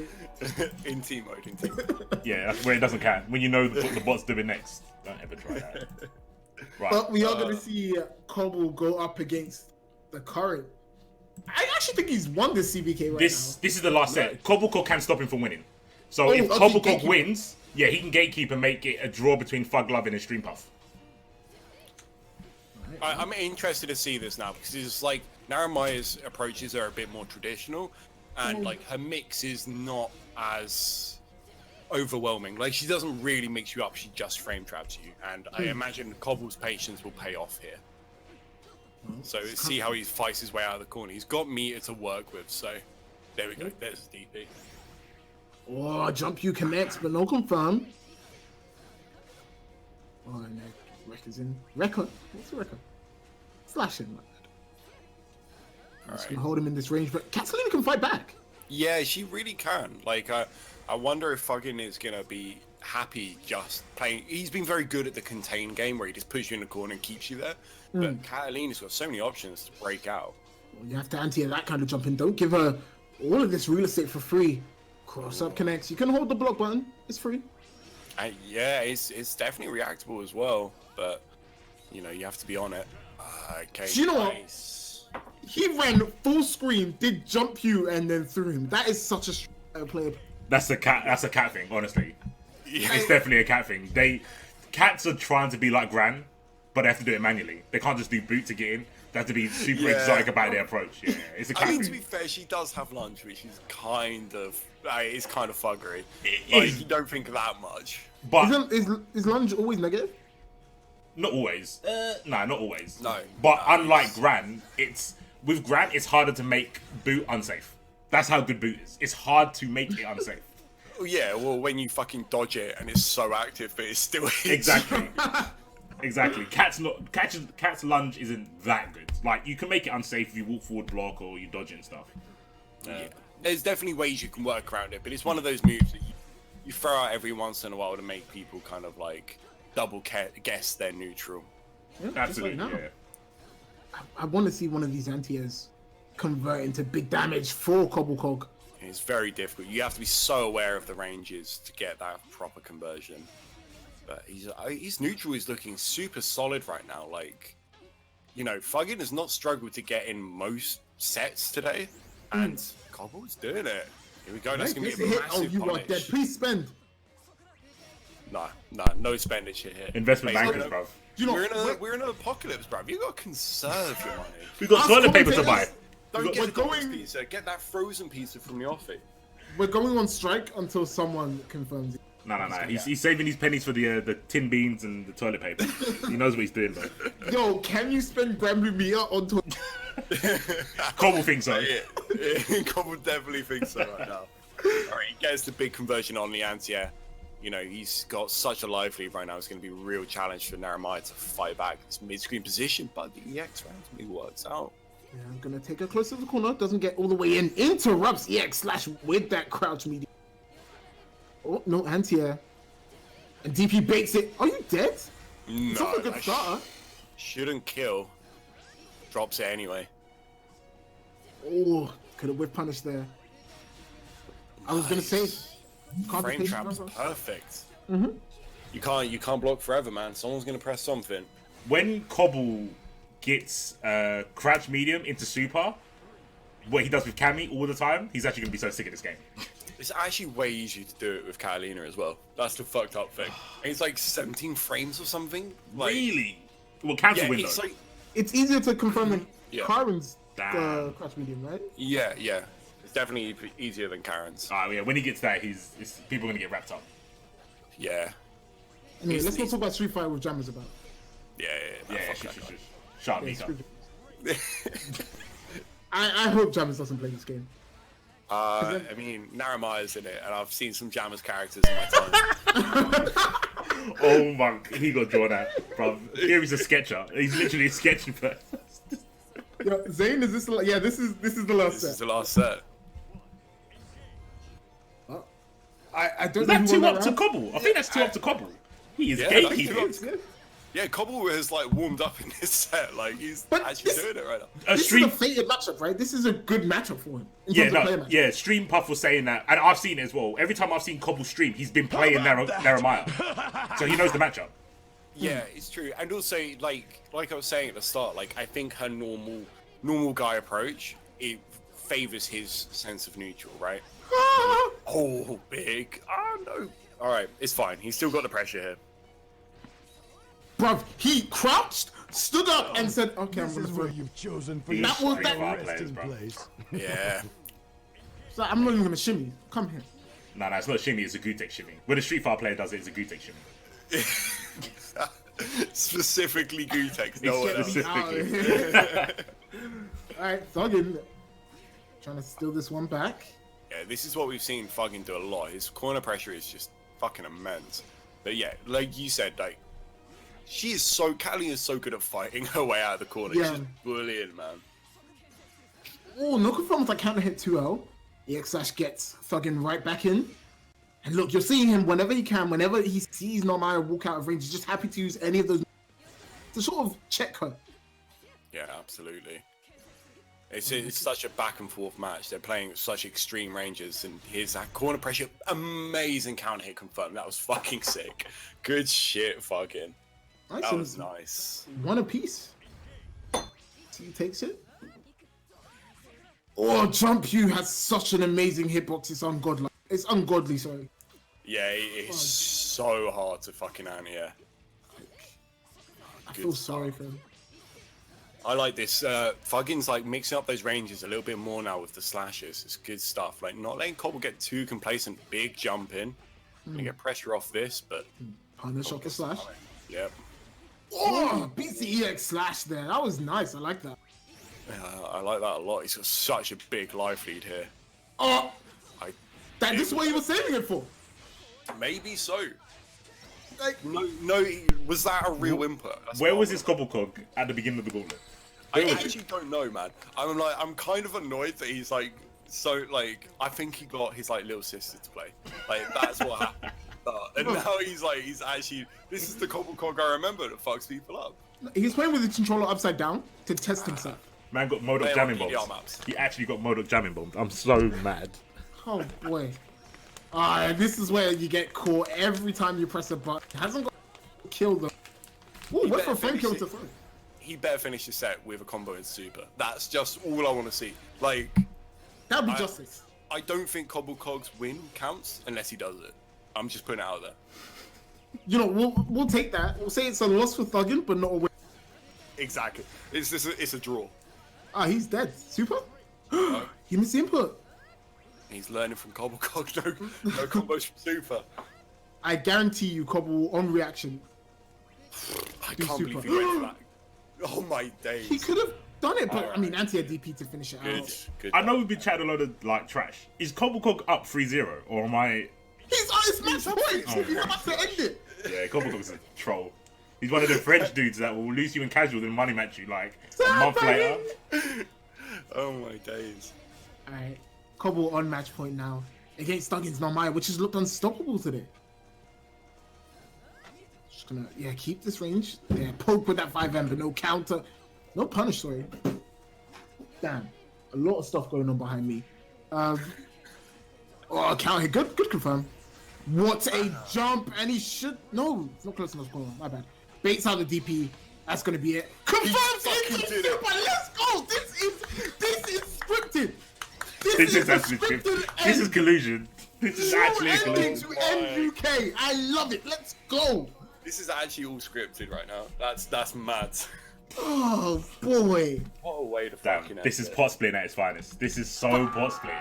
in team mode. Yeah, that's where it doesn't count. When you know what the bot's doing next, don't ever try that. Right. But we are going to see Cobble go up against the current. I actually think he's won this CBK right This is the last set. CobelCog can stop him from winning. So Oh, if okay, CobelCog gatekeeper. wins, yeah, he can gatekeep and make it a draw between Thuggin and StreamPuff. I'm interested to see this now because it's like Naramaya's approaches are a bit more traditional, and like her mix is not as overwhelming. Like she doesn't really mix you up; she just frame traps you. And I imagine Cobble's patience will pay off here. So see how he fights his way out of the corner. He's got meter to work with. So there we go. There's the DP. Oh, jump you connects, but no confirm. Oh, no. Record's in. Record? What's the record? Slash in, my bad. I'm just gonna hold him in this range, but Catalina can fight back. Yeah, she really can. Like, I wonder if Thuggin is gonna be happy just playing. He's been very good at the contain game where he just puts you in the corner and keeps you there. But Catalina's got so many options to break out. Well, you have to anti that kind of jumping. Don't give her all of this real estate for free. Cross up connects. You can hold the block button. It's free. Yeah, it's definitely reactable as well. But you know, you have to be on it. Okay. Do you know nice. what? He ran full screen, did jump you, and then threw him. That is such a player. That's a cat thing, honestly. Yeah. It's definitely a cat thing. Cats are trying to be like Gran, but they have to do it manually. They can't just do boot to get in. They have to be super exotic about their approach. Yeah, it's a cat I mean, thing. to be fair, she does have lunge, which is kind of fuggery. It Like, is. you don't think that much. But Is lunge always negative? not always. No, not always. No. But unlike Gran, with Gran, it's harder to make boot unsafe. That's how good boot is. It's hard to make it unsafe. Oh, yeah, well, when you fucking dodge it and it's so active, but it still hits. Exactly. Exactly. Cat's lunge isn't that good. Like, you can make it unsafe if you walk forward block or you dodge it and stuff. Yeah. There's definitely ways you can work around it, but it's one of those moves that you throw out every once in a while to make people kind of like double guess they're neutral. Yeah, Absolutely, just like yeah. now. I want to see one of these anti-airs convert into big damage for CobelCog. It's very difficult. You have to be so aware of the ranges to get that proper conversion. But his neutral is looking super solid right now. Like, you know, Thuggin has not struggled to get in most sets today, and Cobble's doing it. Here we go. That's gonna be a massive Oh, you are punish. dead. Please spend. No expenditure here. Investment Mate, bankers, bruv. You know, we're in an apocalypse, bruv. You got to conserve your money. We've got Us toilet paper to buy. commentators- Don't get we're the Domino's going- pizza. Get that frozen pizza from the office. we're going on strike until someone confirms it. No. He's saving his pennies for the tin beans and the toilet paper. He knows what he's doing, bro. Yo, can you spend Grand Meter on toilet? Cobble thinks so. Yeah, Cobble definitely thinks so right now. Alright, he gets the big conversion on the anti-air. You know, he's got such a live lead right now. It's going to be a real challenge for Narumaya to fight back this mid-screen position, but the EX randomly works out. Yeah, I'm going to take her close to the corner. Doesn't get all the way in. Interrupts EX slash with that crouch medium. Oh, no, anti-air. And DP baits it. Are you dead? No, it's not a good starter. Shouldn't kill. Drops it anyway. Oh, could have whip punished there. I was going to say... Frame trap's perfect. You can't block forever, man. Someone's gonna press something. When Cobble gets crouch medium into super, what he does with Cammy all the time, he's actually gonna be so sick of this game. It's actually way easier to do it with Catalina as well. That's the fucked up thing. And it's like 17 frames or something. Like, really? Well, cancel window. It's, like, it's easier to confirm than Karen's crouch medium, right? Yeah. It's definitely easier than Karen's. Yeah, when he gets that, people are gonna get wrapped up. Yeah. Anyway, let's not talk about Street Fighter with Jammers about. Yeah. Shut me up. I hope Jammers doesn't play this game. I mean, Narumaya's in it, and I've seen some Jammers characters in my time. Oh my, he got drawn out, bro. Here he's a sketcher. He's literally a sketching first. Yo, Zane, is this? Yeah, this is the last set. This is the last set. I don't Is know. that 2 up to Cobble? I think that's 2 up to Cobble. He is gatekeeping. Yeah, Cobble has like warmed up in this set. Like he's actually doing it right now. This is a fated matchup, right? This is a good matchup for him. StreamPuff was saying that, and I've seen it as well. Every time I've seen Cobble stream, he's been playing Narumaya, so he knows the matchup. Yeah, it's true, and also like I was saying at the start, like I think her normal guy approach it favors his sense of neutral, right? Oh, big! Oh no! All right, it's fine. He's still got the pressure here. Bruv, he crouched, stood up, and said, "Okay, I'm gonna where you've chosen for your resting place." Yeah. So I'm not even gonna shimmy. Come here. No, it's not a shimmy. It's a Gutek shimmy. When a Street Fighter player does it, it's a Gutek shimmy. Specifically Gutek. No one else. All right, Thuggin trying to steal this one back. Yeah, this is what we've seen Thuggin do a lot. His corner pressure is just fucking immense. But yeah, like you said, like Callie is so good at fighting her way out of the corner. Yeah. She's just bullying, man. Oh, no confirms I counter hit 2L. EX gets Thuggin right back in. And look, you're seeing him whenever he can, whenever he sees Narumaya walk out of range, he's just happy to use any of those to sort of check her. Yeah, absolutely. It's such a back and forth match. They're playing at such extreme ranges, and here's that corner pressure. Amazing counter hit confirmed. That was fucking sick. Good shit, fucking. Nice. That was nice. One apiece. So he takes it. Oh, Jump You has such an amazing hitbox. It's ungodly. It's ungodly, sorry. Yeah, it's so hard to fucking anti-air. I feel sorry for him. I like this. Thuggin's like mixing up those ranges a little bit more now with the slashes. It's good stuff. Like not letting Cobble get too complacent. Big jump in. Gonna get pressure off this, but punish off the slash. Yep. Oh, beats the EX slash there. That was nice. I like that. Yeah, I like that a lot. He's got such a big life lead here. Oh, this is what he was saving it for. Maybe so. Like, no, was that a real input? Where was his CobelCog at the beginning of the gauntlet? I actually don't know, man. I'm kind of annoyed that he's like, I think he got his like little sister to play. Like that's what happened. And now he's actually, this is the CobelCog I remember that fucks people up. He's playing with the controller upside down to test himself. Man got MODOK jamming bombs. He actually got MODOK jamming bombs. I'm so mad. Oh boy. This is where you get caught every time you press a button. Hasn't got killed though. Ooh, what for a frame kill to throw? He better finish the set with a combo in super. That's just all I want to see. Like, that'd be justice. I don't think CobelCog's win counts unless he does it. I'm just putting it out there. You know, we'll take that. We'll say it's a loss for Thuggin, but not a win. Exactly. It's a draw. He's dead. Super? He missed the input. He's learning from CobelCog. No combos from super. I guarantee you, Cobble on reaction. I can't believe he went for that. Oh my days. He could have done it, but I mean, anti had DP to finish it out. Good. I know we've been chatting a load of like trash. Is CobelCog up 3-0 or am I? He's on his match points. He's about to end it. Yeah, CobelCog's a troll. He's one of the French dudes that will lose you in casual then money match you like a month later. Oh my days. Alright, Cobble on match point now against Thuggin's Namaya, which has looked unstoppable today. Just gonna, keep this range. Yeah, poke with that 5M, but no counter. No punish, sorry. Damn. A lot of stuff going on behind me. Counter hit. Good confirm. What a jump, and he should... No, it's not close enough. Going on. My bad. Baits out the DP. That's gonna be it. Confirms into super. Let's go. This is scripted. This is actually scripted. This is collusion. This is actually a collusion. MUK. I love it. Let's go. This is actually all scripted right now. That's mad. Oh boy. What a way to Damn, fucking this is pot splitting at its finest. This is so pot splitting.